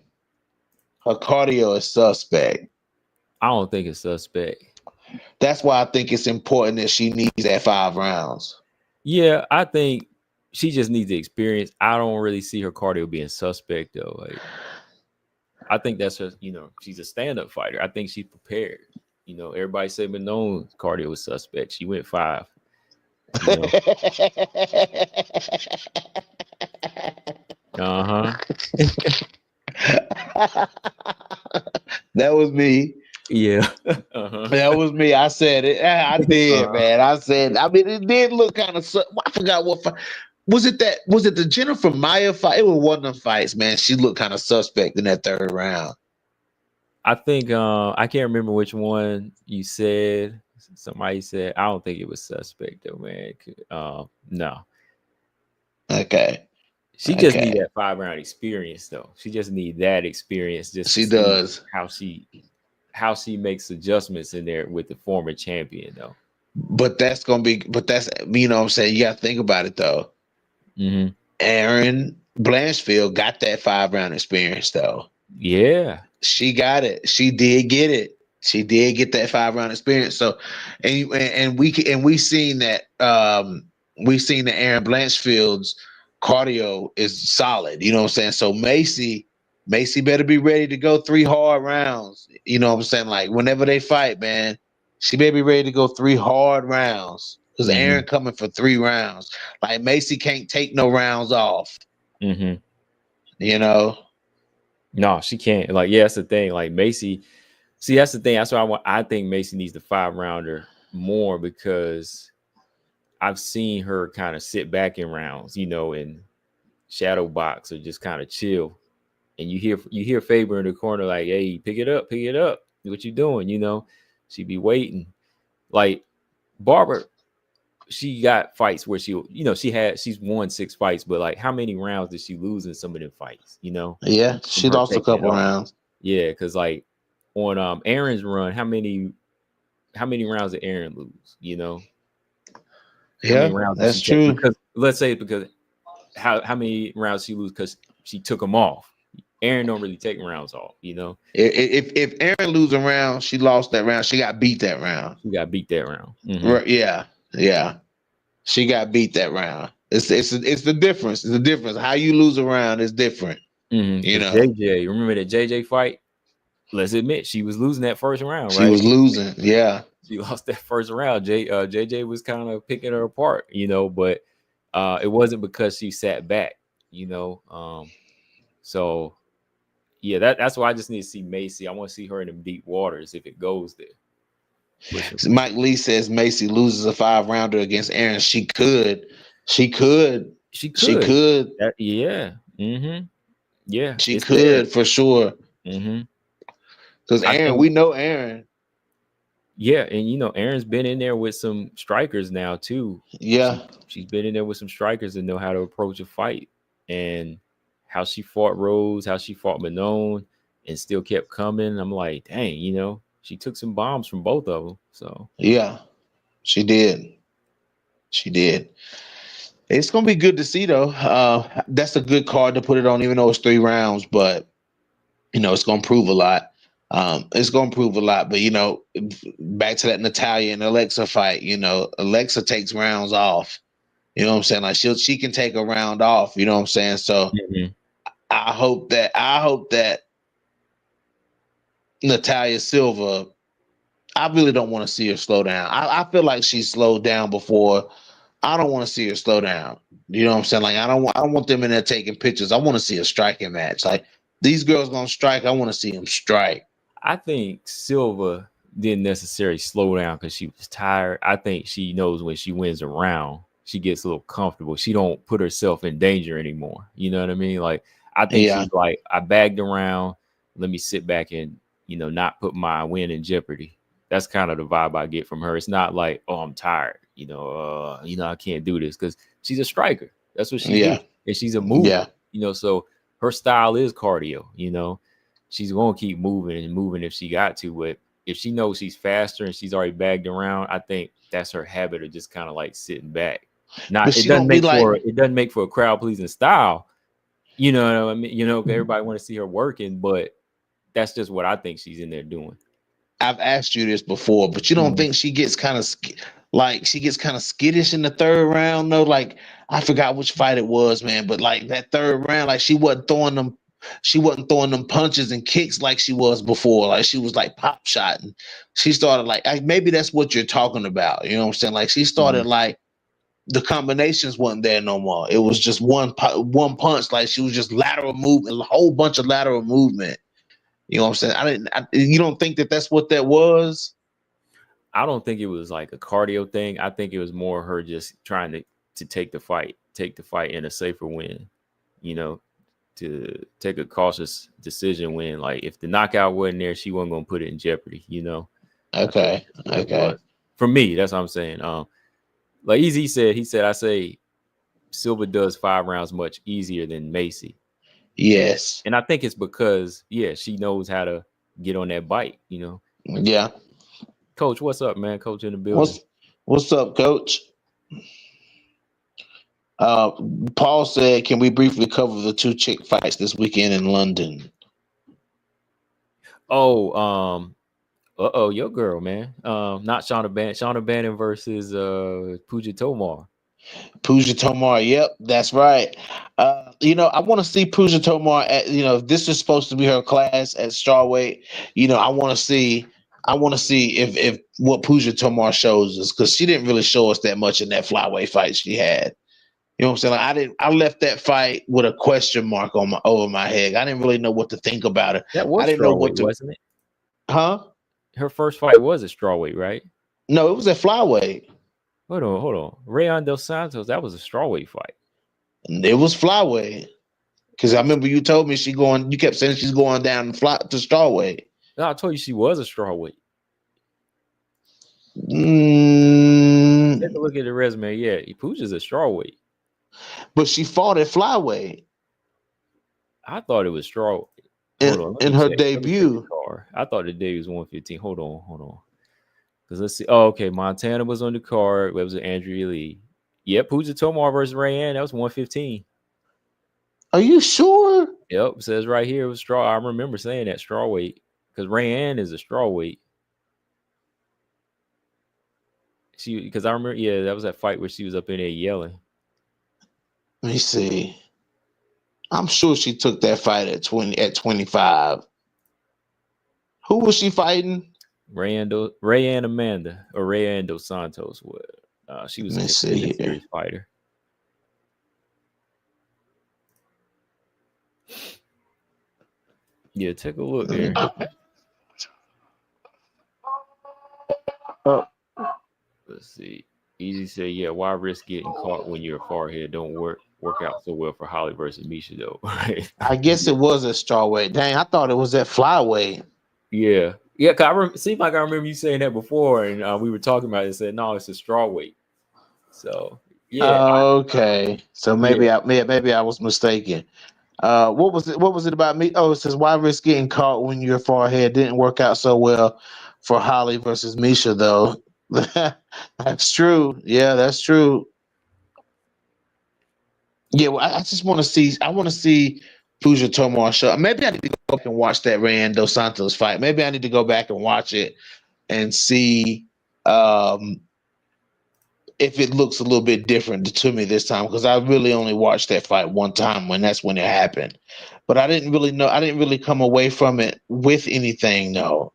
Her cardio is suspect. I don't think it's suspect. That's why I think it's important that she needs that 5 rounds. Yeah, I think she just needs the experience. I don't really see her cardio being suspect though. Like, I think that's her. She's a stand-up fighter. I think she's prepared. Everybody said Manone's cardio was suspect. She went 5. You know. Uh-huh. That was me. Yeah. Uh-huh. That was me. I said it. I did, man. I said. I mean, it did look kind of. I forgot what fight. Was it the Jennifer Maya fight? It was one of them fights, man. She looked kind of suspect in that 3rd round. I think I can't remember which one you said. Somebody said I don't think it was suspect though, man. No. Okay. She just need that 5-round experience though. She just need that experience just She to see does. how she makes adjustments in there with the former champion though. But that's what I'm saying. You got to think about it though. Mm-hmm. Aaron Blanchfield got that 5-round experience though. Yeah. She got it. She did get it. She did get that 5-round experience. So, and we seen that Aaron Blanchfield's cardio is solid. You know what I'm saying? So Macy better be ready to go 3 hard rounds. You know what I'm saying? Like whenever they fight, man, she better be ready to go 3 hard rounds. Because Aaron coming for 3 rounds. Like Macy can't take no rounds off. Mm-hmm. You know? No, she can't. Like, yeah, that's the thing. Like Macy, see, that's the thing. That's why I think Macy needs the 5-rounder more because I've seen her kind of sit back in rounds, and shadow box or just kind of chill. And you hear Faber in the corner like, "Hey, pick it up. What you doing?" She be waiting. Like Barber, she got fights where she's won 6 fights, but like how many rounds did she lose in some of them fights? Yeah, she lost a couple rounds. Yeah, because like on Aaron's run, how many rounds did Aaron lose? How many rounds that's did she take? true. Because let's say because how many rounds she lose because she took them off. Aaron don't really take rounds off, If Aaron lose a round, she lost that round. She got beat that round. She got beat that round. Mm-hmm. Right, yeah. She got beat that round. It's the difference. It's the difference. How you lose a round is different. You Because know, JJ, remember that JJ fight? Let's admit she was losing that first round, she right? was losing. Yeah, She lost that first round. JJ was kind of picking her apart, but it wasn't because she sat back, you know. So yeah, that's why I just need to see Macy. I want to see her in the deep waters if it goes there. Pushing for Mike sure. Lee says Macy loses a 5-rounder against Aaron. She could. She could. She She could. could. Yeah. Yeah, She it's there. could for sure. hmm Because I Aaron, think we know Aaron. yeah, and Aaron's been in there with some strikers now too. Yeah, She's been in there with some strikers that know how to approach a fight, and how she fought Rose, how she fought Manon, and still kept coming. I'm like, dang, she took some bombs from both of them. So yeah, she did. She did. It's gonna be good to see though. That's a good card to put it on, even though it's 3 rounds. But it's gonna prove a lot. It's gonna prove a lot. But back to that Natalia and Alexa fight. Alexa takes rounds off. You know what I'm saying? Like she can take a round off. You know what I'm saying? So Mhm. I hope that Natalia Silva. I really don't want to see her slow down. I feel like she slowed down before. I don't want to see her slow down. You know what I'm saying? Like I don't want them in there taking pictures. I want to see a striking match. Like these girls gonna strike. I want to see them strike. I think Silva didn't necessarily slow down because she was tired. I think she knows when she wins a round, she gets a little comfortable. She don't put herself in danger anymore. You know what I mean? Like I think Yeah, she's like, I bagged around. Let me sit back and not put my win in jeopardy. That's kind of the vibe I get from her. It's not like, oh, I'm tired. I can't do this because she's a striker. That's what she do, yeah, and she's a mover. yeah. So her style is cardio. She's gonna keep moving and moving if she got to, but if she knows she's faster and she's already bagged around, I think that's her habit of just kind of like sitting back. But Not she don't be like. it doesn't make for a crowd pleasing style. You know what I mean? Everybody want to see her working, but that's just what I think she's in there doing. I've asked you this before, but you don't Mhm. think she gets kind of like she gets kind of skittish in the 3rd round though? Like I forgot which fight it was, man, but like that 3rd round, like she wasn't throwing them punches and kicks like she was before. Like she was like pop shotting. She started like maybe that's what you're talking about. You know what I'm saying? Like she started Mhm. like the combinations wasn't there no more. It was just one punch. Like she was just lateral movement, a whole bunch of lateral movement. You know what I'm saying? You don't think that that's what that was? I don't think it was like a cardio thing. I think it was more her just trying to take the fight in a safer win. You know, to take a cautious decision when, like, if the knockout wasn't there, she wasn't gonna put it in jeopardy. I think Okay, that's what it okay, was. For me, that's what I'm saying. Like Easy said, I say Silva does 5 rounds much easier than Macy. And yes, and I think it's because, yeah, she knows how to get on that bite. yeah. Coach, what's up, man? Coach in the building. What's what's up, Coach? Uh, Paul said, "Can we briefly cover the 2 chick fights this weekend in London?" Oh, your girl, man. Not Shauna Bannon versus Puja Tomar. Pooja Tomar. Yep, that's right. I want to see Pooja Tomar at. If this is supposed to be her class at strawweight. I want to see. I want to see if what Pooja Tomar shows us, because she didn't really show us that much in that flyweight fight she had. You know what I'm saying? Like I left that fight with a question mark on my over my head. I didn't really know what to think about it. That I was didn't know what strawweight, to. wasn't it? Huh? Her first fight was a strawweight, right? No, it was at flyweight. Hold on. Rayon Dos Santos, that was a strawweight fight. It was flyweight. Because I remember you told me she going. You kept saying she's going down to strawweight. No, I told you she was a strawweight. Take a Mm, look at the resume. Yeah, Pooja's a strawweight. but she fought at flyweight I thought it was strawweight. in Hold on, let in me her check. Let me check the debut. card. I thought the day was 115. Hold on. Because let's see. Oh, okay. Montana was on the card. It was Andrea Lee. Yep, Pooja Tomar versus Rayanne. That was 115. Are you sure? Yep, it says right here it was straw. I remember saying that strawweight because Rayanne is a strawweight. because I remember, yeah, that was that fight where she was up in there yelling. Let me see. I'm sure she took that fight at 25. Who was she fighting? Rayanne Amanda or Rayanne dos Santos. She was Let a me see contender here. series fighter. Yeah, take a look there. Let's see. Easy say, yeah, why risk getting caught when you're far ahead? Don't work out so well for Holly versus Misha though. Right? I guess it was a strawweight. Dang, I thought it was that flyweight. Yeah. Yeah, cause seemed like I remember you saying that before, and we were talking about it and said, no, it's a straw weight. So yeah. Okay. So Yeah. maybe I was mistaken. What was it? What was it about me? Oh, it says why risk getting caught when you're far ahead? Didn't work out so well for Holly versus Misha, though. That's true. Yeah, that's true. Yeah, well, I just want to see. I want to see Puja Tomar show. Maybe I need to go back and watch that Rando Santos fight. Maybe I need to go back and watch it and see um, if it looks a little bit different to me this time, because I really only watched that fight one time that's when it happened. But I didn't really know. I didn't really come away from it with anything. No,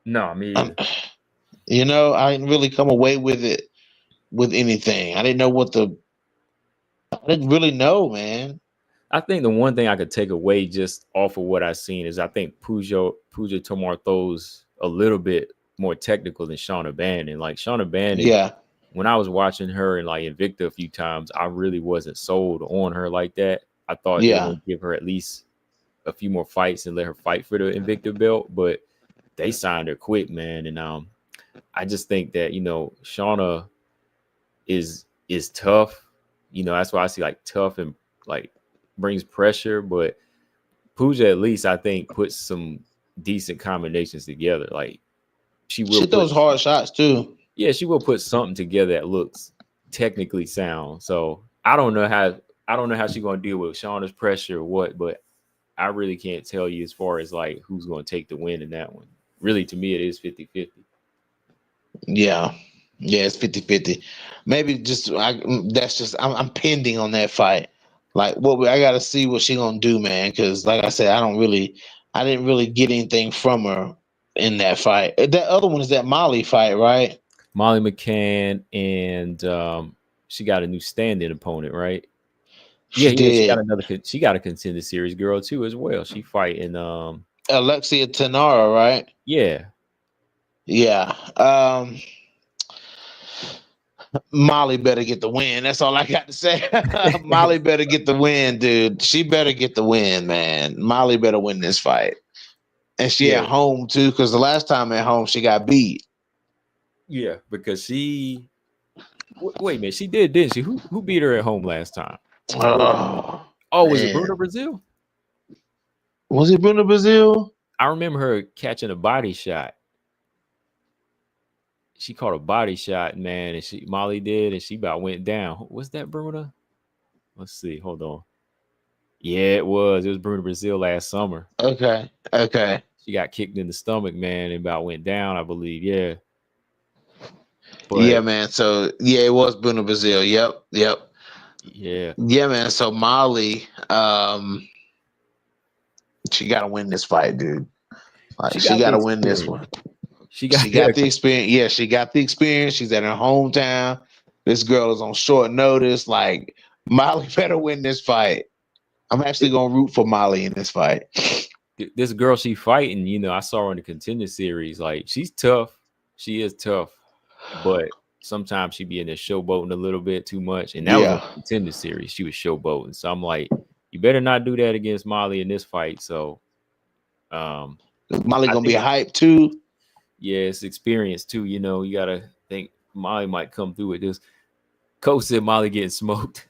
No, me um, either. I didn't really come away with it with anything. I didn't know I didn't really know, man. I think the one thing I could take away just off of what I've seen is I think Puja Tomar throws a little bit more technical than Shauna Bannon. Like Shauna Bannon, Yeah, when I was watching her in like Invicta a few times, I really wasn't sold on her like that. I thought they were yeah. going to give her at least a few more fights and let her fight for the Invicta belt, but they signed her quick, man. And I just think that Shauna is tough. That's why I see like tough and like brings pressure, but Pooja at least I think puts some decent combinations together. Like she will She put throws hard shots too. yeah, she will put something together that looks technically sound. So I don't know how she's gonna deal with Shauna's pressure or what, but I really can't tell you as far as like who's gonna take the win in that one. Really to me it is 50-50. Yeah. Yeah, it's 50-50. Maybe that's just I'm pending on that fight. Like I gotta see what she gonna do, man. Cause like I said, I didn't really get anything from her in that fight. That other one is that Molly fight, right? Molly McCann and she got a new stand-in opponent, right? She Yeah, she got did. she got a contender series girl too as well. She fighting Alexia Tenara, right? yeah. Yeah. Molly better get the win. That's all I got to say. Molly better get the win, dude. She better get the win, man. Molly better win this fight. And she Yeah. at home too, because the last time at home she got beat. Yeah, because she wait a minute, she did, didn't she? Who beat her at home last time? Oh Oh, was it Bruno man, Brazil? was it Bruno Brazil? I remember her catching a body shot. She caught a body shot, man, and Molly did, and she about went down. Was that Bruno? Let's see. Hold on. Yeah, it was. It was Bruno Brazil last summer. Okay, okay, She got kicked in the stomach, man, and about went down, I believe. Yeah. yeah, But man. So yeah, it was Bruno Brazil. Yep, yep, yeah. yeah, man. So Molly, she got to win this fight, dude. Like She she got got the to win this experience. one. She got She got the experience. Yeah, she got the experience. She's at her hometown. This girl is on short notice. Like Molly better win this fight. I'm actually gonna root for Molly in this fight. this girl she fighting, I saw her in the contender series. Like she's tough. She is tough, but sometimes she be in there showboating a little bit too much. And that was on Yeah, the contender series. She was showboating. So I'm like, you better not do that against Molly in this fight. So Molly I gonna be think hyped too. yeah, it's experience too. You gotta think Molly might come through with this. Coach said Molly getting smoked.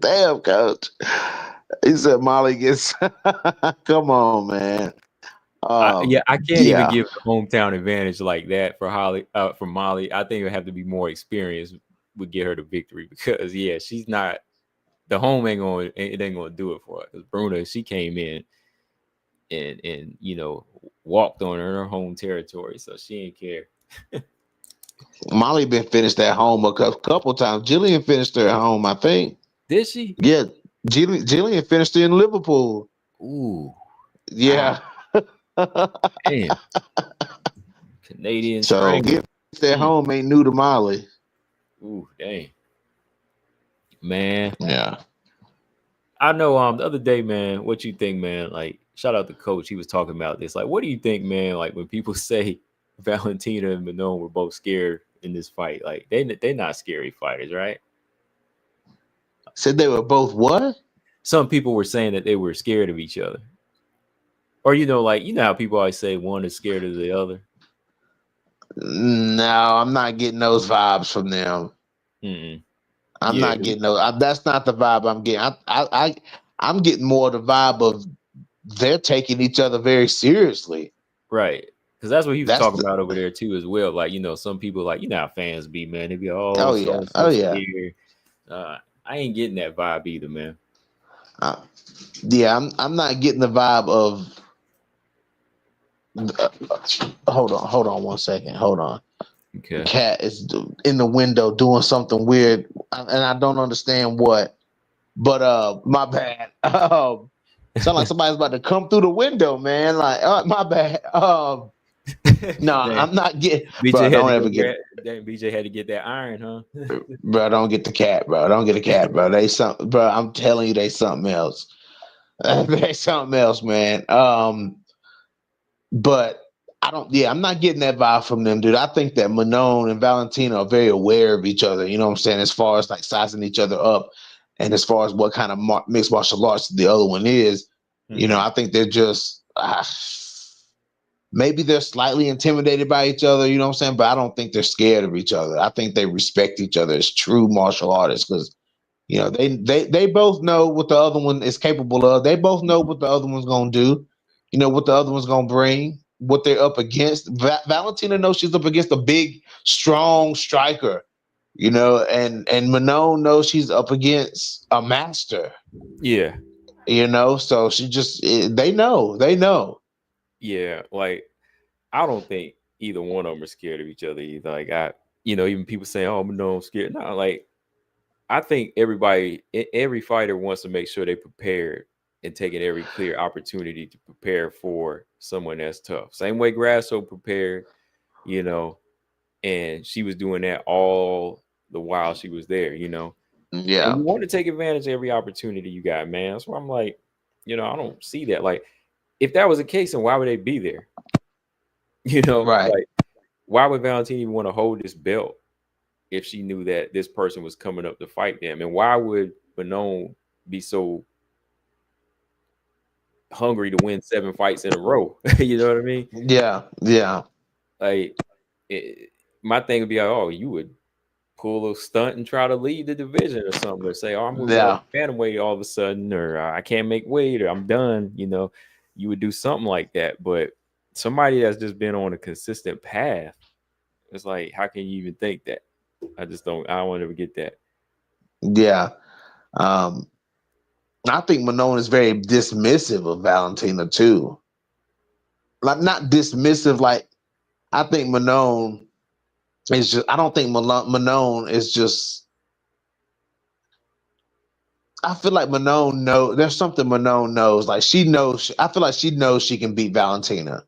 Damn, coach. He said Molly gets. Come on, man. Yeah, I can't even Yeah. give the hometown advantage like that for for Molly. I think it would have to be more experience would get her the victory because yeah, she's not the home ain't going it ain't going to do it for her. Because Bruna, she came in and walked on her home territory, so she didn't care. Molly been finished at home a couple times. Jillian finished her at home, I think. Did she? Yeah, Jillian finished her in Liverpool. Ooh, Yeah. damn. Canadian So Strangler. getting at home ain't new to Molly. Ooh, dang. Man. Yeah. I know the other day, man, what you think, man? Like, shout out to Coach. He was talking about this. Like, what do you think, man? Like when people say Valentina and Manon were both scared in this fight, like they're not scary fighters, right? Said they were both what? Some people were saying that they were scared of each other. Or like how people always say one is scared of the other. No, I'm not getting those vibes from them. I'm not getting those. That's not the vibe I'm getting. I'm getting more the vibe of they're taking each other very seriously. Right. Because that's what he was talking about over there too, as well. Like, some people like, how fans be, man. They be scared. I ain't getting that vibe either, man. Yeah, I'm not getting the vibe of. Hold on 1 second. Hold on. Okay. Cat is in the window doing something weird, and I don't understand what. But my bad. Sound like somebody's about to come through the window, man. Like, my bad. No, I'm not getting. BJ don't ever get. Dang, BJ had to get that iron, huh? Bro, don't get the cat, bro. Don't get the cat, bro. They something, bro. I'm telling you, they something else. They something else, man. But I don't. Yeah, I'm not getting that vibe from them, dude. I think that Manon and Valentina are very aware of each other. You know what I'm saying? As far as like sizing each other up, and as far as what kind of mixed martial arts the other one is, I think they're just maybe they're slightly intimidated by each other. You know what I'm saying? But I don't think they're scared of each other. I think they respect each other as true martial artists because they both know what the other one is capable of. They both know what the other one's gonna do. What the other one's gonna bring, what they're up against. Valentina knows she's up against a big, strong striker, and Manon knows she's up against a master. Yeah. So she just they know. Yeah, like I don't think either one of them are scared of each other either. Like even people say, "Oh, Manon's scared." No, like I think every fighter wants to make sure they prepared and taking every clear opportunity to prepare for someone that's tough. Same way Grasso prepared, and she was doing that all the while she was there, Yeah. And you want to take advantage of every opportunity you got, man. That's why I'm like, I don't see that. Like, if that was the case, then why would they be there? Right. Like, why would Valentina even want to hold this belt if she knew that this person was coming up to fight them? And why would Manon be so hungry to win 7 fights in a row? You know what I mean? Yeah. Like, my thing would be like, oh, you would pull a stunt and try to lead the division or something, or say, oh, I'm moving up bantamweight all of a sudden, or I can't make weight, or I'm done. You would do something like that. But somebody that's just been on a consistent path, it's like, how can you even think that? I don't want to ever get that. Yeah. I think Manon is very dismissive of Valentina too. Like, not dismissive, like I think Manon is just, I don't think Manon is just, I feel like Manon there's something Manon knows. Like I feel like she knows she can beat Valentina.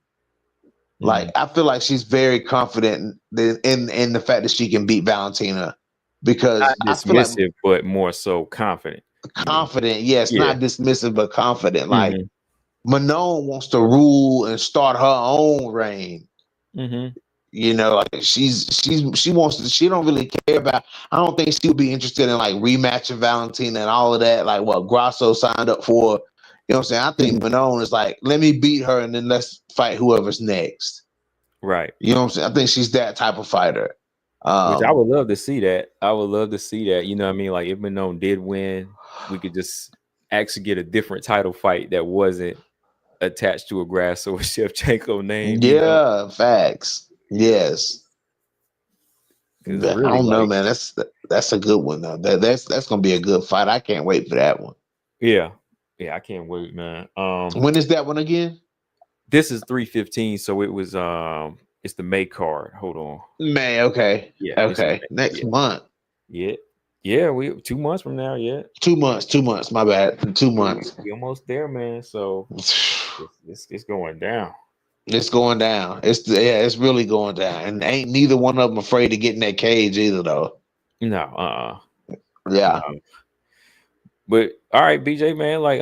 Like, I feel like she's very confident in the fact that she can beat Valentina because not dismissive, but more so confident. Confident, yes, not dismissive, but confident. Like, Manon wants to rule and start her own reign. Like she wants to. She don't really care about. I don't think she would be interested in like rematching Valentina and all of that. Like what Grasso signed up for. You know what I'm saying? I think Manon is like, let me beat her and then let's fight whoever's next. Right. You know what I'm saying? I think she's that type of fighter. Which I would love to see that. I would love to see that. You know what I mean? Like, if Manon did win, we could just actually get a different title fight that wasn't attached to a Grasso or Shevchenko name. Yeah, facts. Yes. Really, I don't know, man. That's a good one though. That's gonna be a good fight. I can't wait for that one. Yeah, I can't wait, man. When is that one again? This is 315, so it was it's the May card. Hold on. May, okay. Yeah, Okay. Next month. Yeah. Yeah, we 2 months from now, yeah. 2 months, 2 months, my bad. 2 months. We almost there, man. So it's going down. It's going down. It's really going down. And ain't neither one of them afraid to get in that cage either though. No, Yeah. no. But all right, BJ, man, like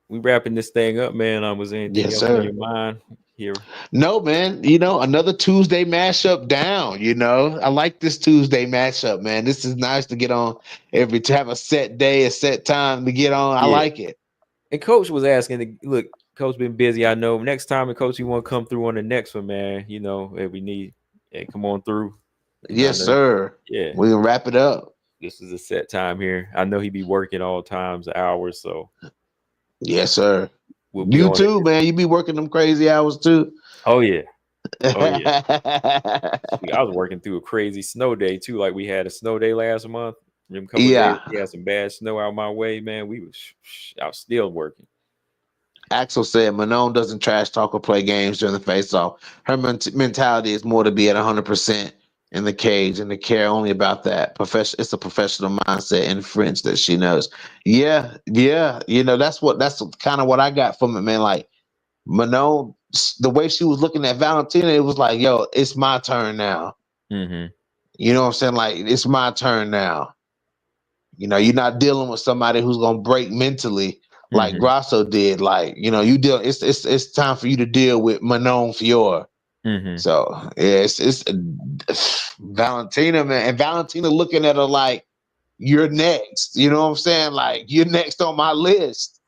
we wrapping this thing up, man. Was there anything else on your mind here? No, man. You know, another Tuesday mashup down. You know, I like this Tuesday mashup, man. This is nice to get on to have a set day, a set time to get on. I like it. And Coach was asking, look, Coach been busy. I know. Next time, Coach, you want to come through on the next one, man. You know, if we need, come on through. Yes, sir. Yeah, we can wrap it up. This is a set time here. I know he be working all times, hours. So, yes, sir. You too, man. You be working them crazy hours too. Oh yeah. Oh yeah. I was working through a crazy snow day too. Like we had a snow day last month. Days, we had some bad snow out my way, man. I was still working. Axel said Manon doesn't trash talk or play games during the face-off. Her mentality is more to be at 100% in the cage and to care only about that. It's a professional mindset in French that she knows. Yeah. You know, that's kind of what I got from it, man. Like Manon, the way she was looking at Valentina, it was like, yo, it's my turn now. Mm-hmm. You know what I'm saying? Like, it's my turn now. You know, you're not dealing with somebody who's gonna break mentally like Grasso did. Like, you know, it's time for you to deal with Manon Fiore. So yeah, it's Valentina, man, and Valentina looking at her like, you're next. You know what I'm saying? Like, you're next on my list.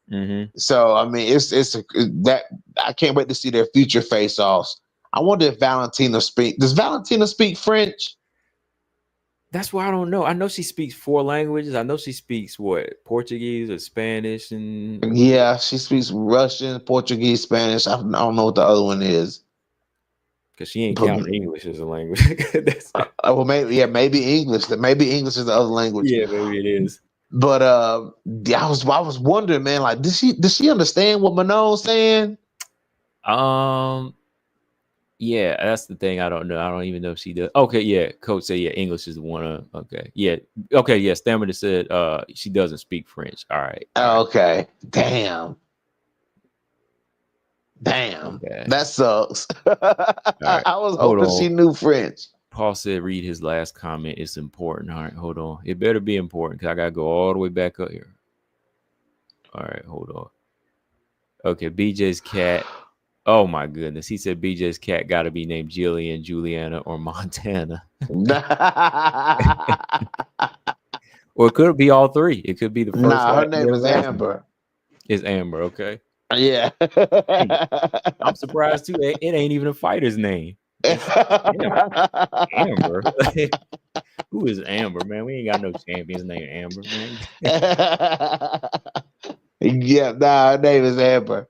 So I mean, that I can't wait to see their future face-offs. I wonder if does Valentina speak French? That's why I don't know. I know she speaks 4 languages. I know she speaks Portuguese or Spanish, and yeah, she speaks Russian, Portuguese, Spanish. I don't know what the other one is. Because she ain't counting English as a language. Well, maybe English. Maybe English is the other language. Yeah, maybe it is. But I was wondering, man, like, does she understand what Manon's saying? Yeah, that's the thing. I don't know. I don't even know if she does. Okay, yeah. Coach said, yeah, English is one. Okay, yeah. Okay, yeah. Stamina said she doesn't speak French. All right. Okay. Damn. Okay. That sucks. Right. I was hoping she knew French. Paul said, read his last comment. It's important. All right, hold on. It better be important because I got to go all the way back up here. All right, hold on. Okay, BJ's cat. Oh, my goodness. He said BJ's cat got to be named Jillian, Juliana, or Montana. Or it could be all 3. It could be the first. Nah, her name is Amber. It's Amber, okay. Yeah. I'm surprised, too. It ain't even a fighter's name. Amber. Who is Amber, man? We ain't got no champions named Amber, man. Yeah, nah, her name is Amber.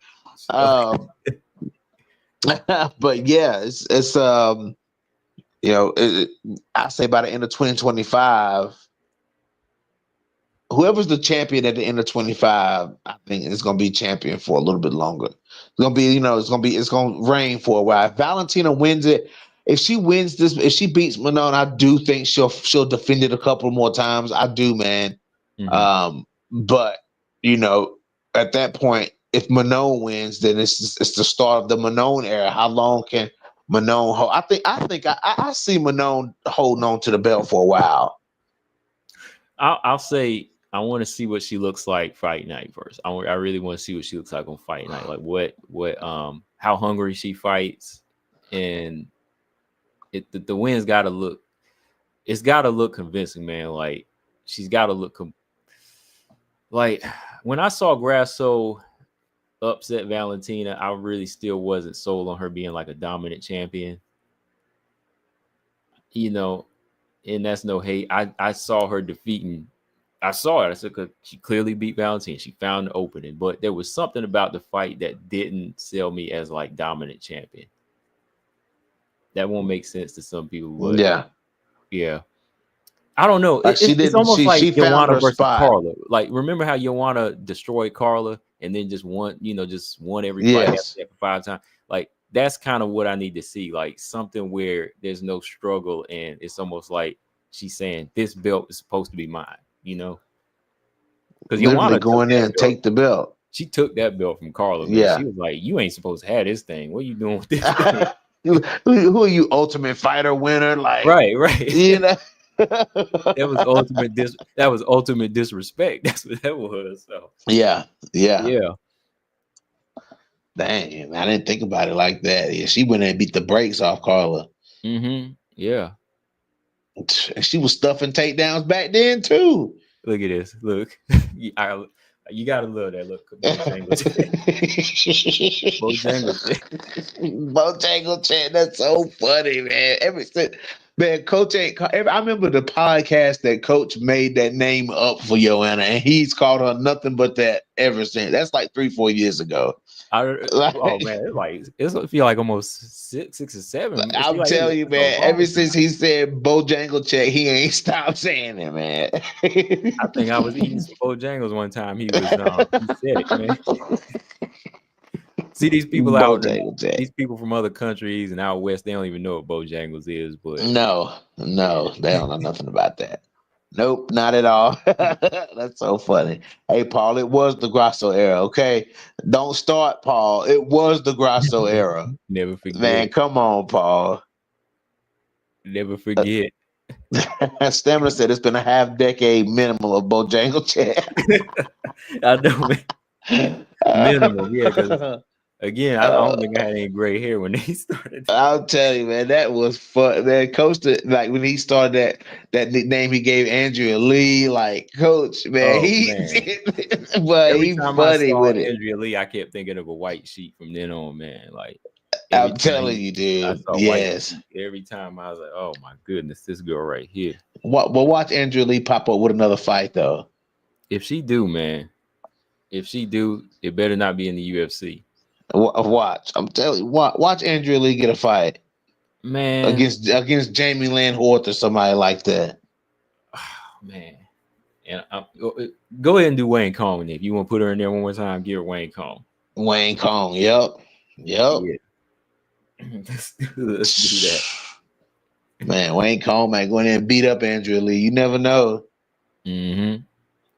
But yeah, it's you know, I say by the end of 2025, whoever's the champion at the end of 25, I think it's gonna be champion for a little bit longer. It's gonna be, you know, it's gonna reign for a while. If Valentina wins it, if she wins this, if she beats Manon, I do think she'll defend it a couple more times. I do, man. But you know, at that point, if Manon wins, then it's the start of the Manon era. How long can Manon hold? I think I see Manon holding on to the belt for a while. I'll say I want to see what she looks like fight night first. I really want to see what she looks like on fight night. Like what how hungry she fights, and the win's got to look. It's got to look convincing, man. Like she's got to look like when I saw Grasso upset Valentina, I really still wasn't sold on her being like a dominant champion. You know, and that's no hate. I saw her defeating. I saw it. I said, she clearly beat Valentina. She found the opening, but there was something about the fight that didn't sell me as like dominant champion. That won't make sense to some people. But yeah. I don't know. Like it's almost like Joanna versus Carla. Like, remember how Joanna destroyed Carla and then just won every fight after that for 5 times? Like that's kind of what I need to see. Like something where there's no struggle and it's almost like she's saying this belt is supposed to be mine. You know, because Literally Joanna took going in that and belt. take the belt. She took that belt from Carla, man. Yeah. She was like, "You ain't supposed to have this thing. What are you doing with this thing?" Who are you, Ultimate Fighter winner? Like, Right, right. you know. That was ultimate that was ultimate disrespect. That's what that was. So Yeah, yeah. yeah. Dang, I didn't think about it like that. Yeah, she went in and beat the brakes off Carla. Yeah. And she was stuffing takedowns back then too. Look at this. Look. You gotta love that. Look, Bojangles. Bojangles. Bojangle chat. That's so funny, man. Man, Coach I remember the podcast that Coach made that name up for Joanna, and he's called her nothing but that ever since. That's like 3-4 years ago. Oh man, it's feel like almost six or seven. It feel I'm like telling you, it's a man. long Ever time. since he said Bojangle check, he ain't stopped saying it, man. I think I was eating some Bojangles one time. He said it, man. See these people out in Bojangle check. these people from other countries and out west, they don't even know what Bojangles is, but No, they don't know nothing about that. Nope, not at all. That's so funny. Hey, Paul, it was the Grasso era, okay? Don't start, Paul. It was the Grasso era. never forget Man, it. come on, Paul. Never forget. Stamina said it's been a half decade minimum of Bojangle chat. I know, man. Minimum, yeah, because again, I don't think I had any gray hair when they started. I'll tell you, man, that was fun. Man, Coach, like when he started that nickname he gave Andrea Lee, like Coach, man, Oh he, man. but Every he time I funny saw with it. Andrea Lee, I kept thinking of a white sheet from then on, man. Like every I'm time telling you, I dude. saw white Yes. sheet, every time I was like, oh my goodness, this girl right here. Well, watch Andrea Lee pop up with another fight, though. If she do, man, if she do, it better not be in the UFC. Watch. I'm telling you, watch Andrea Lee get a fight Man, against Jamie Lynn Horth or somebody like that. oh, man. And go ahead and do Wayne Kong. If you want to put her in there one more time, give her Wayne Kong. Wayne Kong. Yep. Yeah. let's do that. Man, Wayne Kong might go in there and beat up Andrea Lee. You never know.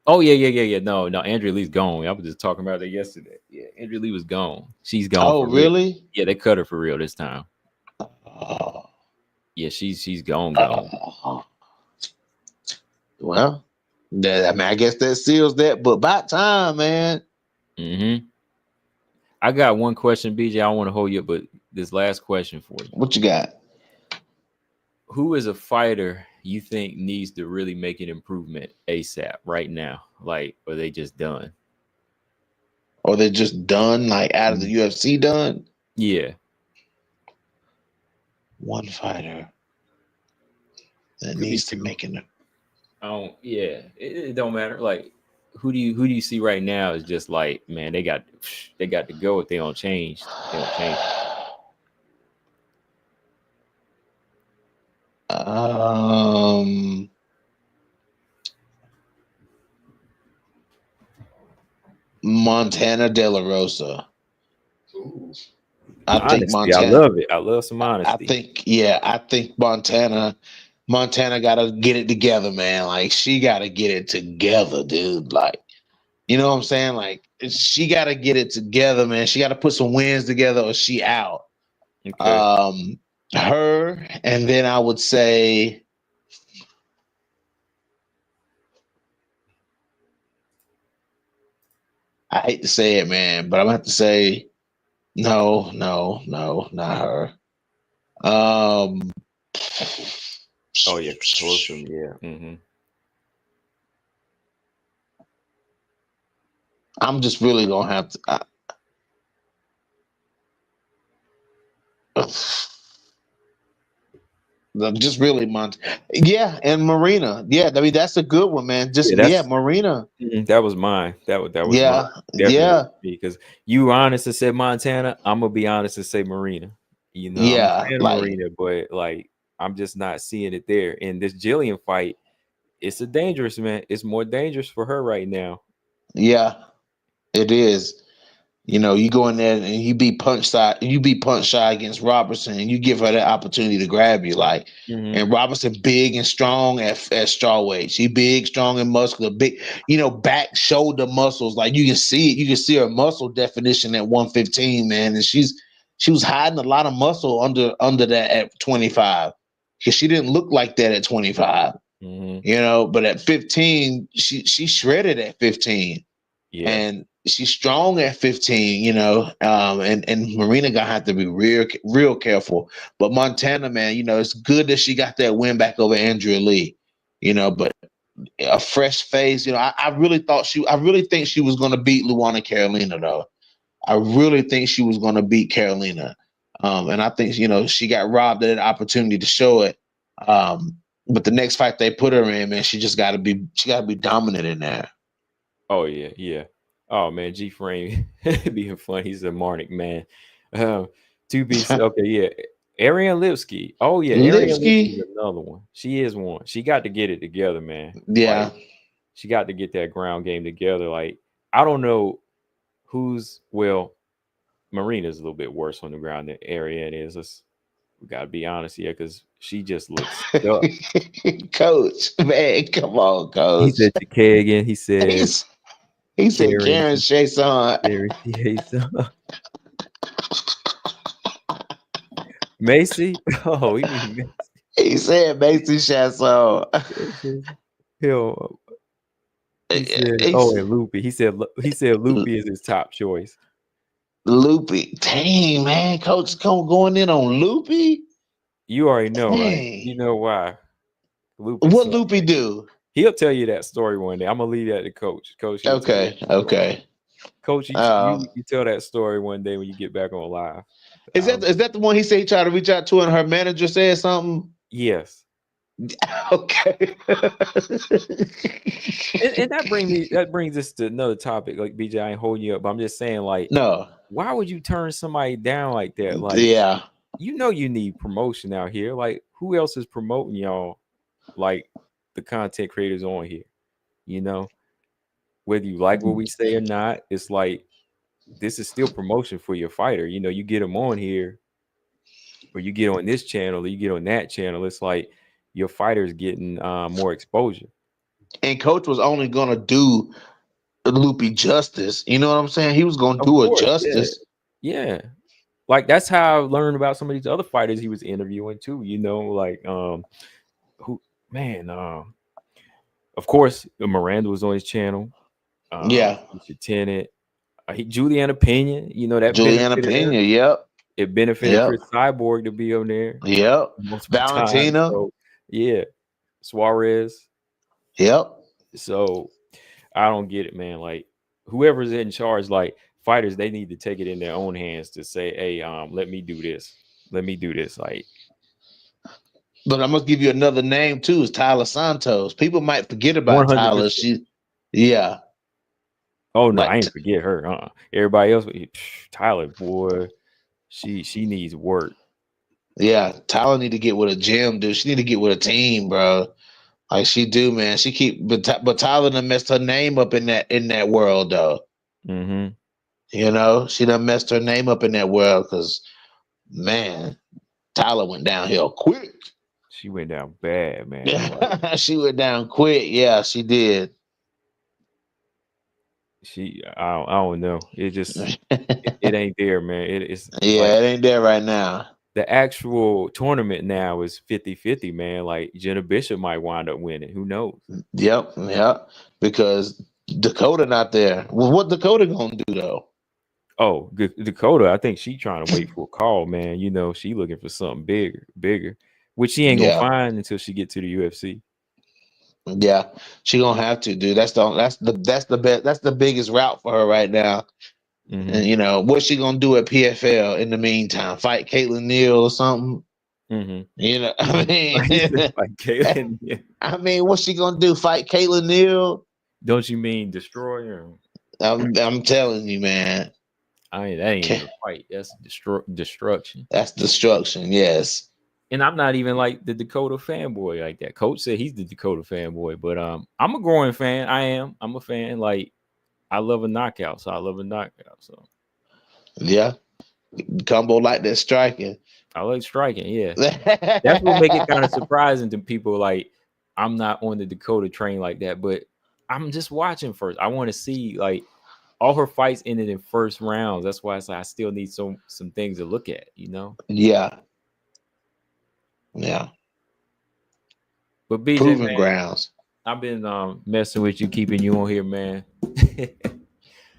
Oh yeah. No, Andrea Lee's gone. I was just talking about that yesterday. Yeah, Andrea Lee was gone. She's gone. Oh, for real. really? Yeah, they cut her for real this time. Oh. Yeah, she's gone. Well, I guess that seals that. But about time, man. I got one question, BJ. I want to hold you up, but this last question for you. What you got? Who is a fighter you think needs to really make an improvement ASAP right now? Like, are they just done? Or they're just done, like out of the UFC done? Yeah. One fighter that needs to make it. Yeah, it don't matter. Like, who do you see right now is just like, man, they got to go if they don't change. They don't change. Montana De La Rosa. I think Montana. I love it. I love some honesty. I think Montana got to get it together, man. Like, she got to get it together, dude. Like, you know what I'm saying? Like, she got to get it together, man. She got to put some wins together or she out. Okay. Her, and then I would say I hate to say it, man, but I'm gonna have to say no, not her. Oh yeah, Colson, yeah. I'm just really gonna have to. Just really yeah, and Marina. Yeah, I mean that's a good one, man. Just Marina. That was mine. That was mine. Definitely because you honest and said Montana. I'm gonna be honest and say Marina. You know, I'm a fan of Marina, but like I'm just not seeing it there. And this Jillian fight, it's a dangerous, man. It's more dangerous for her right now. Yeah, it is. You know, you go in there and you be punch shy against Robertson, and you give her that opportunity to grab you. Like, and Robertson big and strong at strawweight. She big, strong, and muscular. Big, you know, back shoulder muscles. Like you can see it. You can see her muscle definition at 115, man. And she was hiding a lot of muscle under that at 25 because she didn't look like that at 25. You know, but at 15, she shredded at 15. Yeah. And she's strong at 15, you know, and Marina gonna have to be real careful. But Montana, man, you know, it's good that she got that win back over Andrea Lee, you know, but a fresh face, you know, I really think she was gonna beat Luana Carolina though. I really think she was gonna beat Carolina. And I think, you know, she got robbed of that opportunity to show it. But the next fight they put her in, man, she gotta be dominant in there. Oh yeah, yeah. Oh man, G Frame being fun. He's a Marnik man. Two beats. Okay, yeah. Ariane Lipsky. Oh yeah, Ariane Lipsky is another one. She is one. She got to get it together, man. Yeah. Like, she got to get that ground game together. Like, I don't know Marina's a little bit worse on the ground than Ariane is. We gotta be honest here, because she just looks stuck. Coach, man, come on, Coach. He said Chikagan. He said he said Karen Chason. Macy. Oh, he mean Macy. He said Macy Chasson. He said, and Loopy. He said Loopy is his top choice. Loopy. Dang, man. Coach going in on Loopy? You already know, right? You know why. Loopy what Loopy do? He'll tell you that story one day. I'm going to leave that to Coach. Coach. Okay. Coach, you tell that story one day when you get back on live. Is that the one he said he tried to reach out to and her manager said something? Yes. Okay. and that brings us to another topic. Like, BJ, I ain't holding you up, but I'm just saying, like, no, why would you turn somebody down like that? Like, yeah, you know, you need promotion out here. Like, who else is promoting y'all? Like, the content creators on here, you know, whether you like what we say or not, it's like, this is still promotion for your fighter. You know, you get them on here, or you get on this channel, or you get on that channel. It's like your fighter's getting more exposure. And Coach was only gonna do Loopy justice. You know what I'm saying? He was gonna do it justice. Yeah. Like, that's how I learned about some of these other fighters he was interviewing too. You know, like of course, Miranda was on his channel. Tenet. Juliana Pena, you know, that Juliana Pena, yep. It benefited Chris Cyborg to be on there. Yep. Valentina. So, yeah. Suarez. Yep. So I don't get it, man. Like, whoever's in charge, like, fighters, they need to take it in their own hands to say, hey, let me do this. Like, but I must give you another name too, is Tyler Santos. People might forget about 100%. Tyler. Yeah. Oh no, I ain't forget her. Everybody else, Tyler, boy, she needs work. Yeah, Tyler need to get with a gym, dude. She need to get with a team, bro. Like she do, man. But Tyler done messed her name up in that world, though. Mm-hmm. You know, she done messed her name up in that world because, man, Tyler went downhill quick. She went down bad, man. She went down quick. Yeah, she did. I don't know. It just it ain't there, man. It's like, it ain't there right now. The actual tournament now is 50-50, man. Like, Jenna Bishop might wind up winning. Who knows? Yep. Because Dakota not there. Well, what Dakota gonna do though? Oh, Dakota, I think she trying to wait for a call, man. You know, she looking for something bigger, which she ain't gonna find until she get to the UFC. Yeah, she gonna have to, dude. That's the biggest route for her right now. Mm-hmm. And you know, what's she gonna do at PFL in the meantime? Fight Caitlin Neal or something? Mm-hmm. You know, I mean, I mean, what's she gonna do? Fight Caitlin Neal? Don't you mean destroy her? I'm telling you, man. I mean, that ain't even a fight. That's destruction. That's destruction. Yes. And I'm not even like the Dakota fanboy like that. Coach said he's the Dakota fanboy, but I'm a growing fan. I'm a fan. Like, I love a knockout, so I love a knockout. So Yeah. Combo like that striking. I like striking. Yeah, that's what make it kind of surprising to people. Like, I'm not on the Dakota train like that, but I'm just watching first. I want to see, like, all her fights ended in first rounds. That's why it's like I still need some things to look at, you know. Yeah. Yeah. But BJ, Proving man, grounds. I've been messing with you, keeping you on here, man.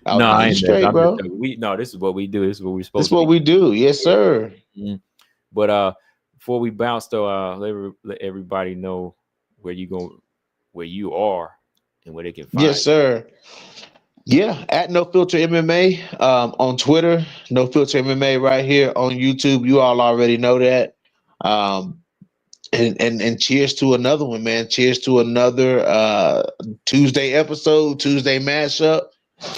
Oh, No, nah, I you ain't messing. straight, I'm just bro. joking. This is what we do. This is what we're This is supposed to what be. we do. Yes, sir. Mhm. But before we bounce, though, let everybody know where where you are, and where they can Yes, find sir. Yeah, at No Filter MMA on Twitter, No Filter MMA right here on YouTube. You all already know that. Um, and cheers to another one, man. Cheers to another Tuesday episode, Tuesday mashup.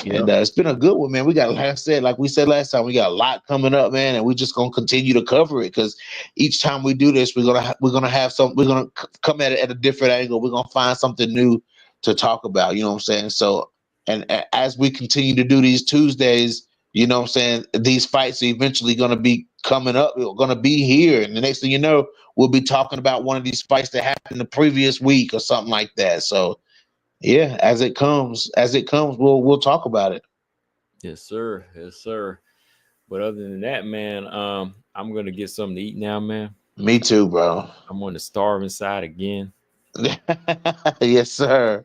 you. And Yep. it's been a good one, man. We got, like we said last time, we got a lot coming up, man, and we're just gonna continue to cover it because each time we do this, we're gonna have some. We're gonna come at it at a different angle. We're gonna find something new to talk about. You know what I'm saying? So, and as we continue to do these Tuesdays, you know what I'm saying, these fights are eventually gonna be coming up. We're gonna be here, and the next thing you know, we'll be talking about one of these fights that happened the previous week or something like that. So yeah, as it comes, we'll talk about it. Yes, sir. Yes, sir. But other than that, man, I'm gonna get something to eat now, man. Me too, bro. I'm on the starving side again. Yes, sir.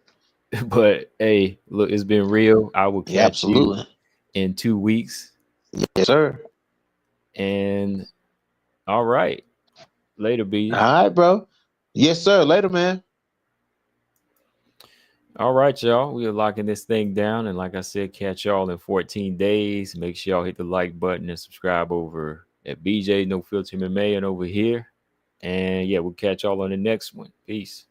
But hey, look, it's been real. I will Yeah, catch you absolutely. in 2 weeks. Yes, sir. And all right. Later, All B. right, bro. Yes, sir. Later, man. All right, y'all. We are locking this thing down. And like I said, catch y'all in 14 days. Make sure y'all hit the like button and subscribe over at BJ No Filter MMA and over here. And yeah, we'll catch y'all on the next one. Peace.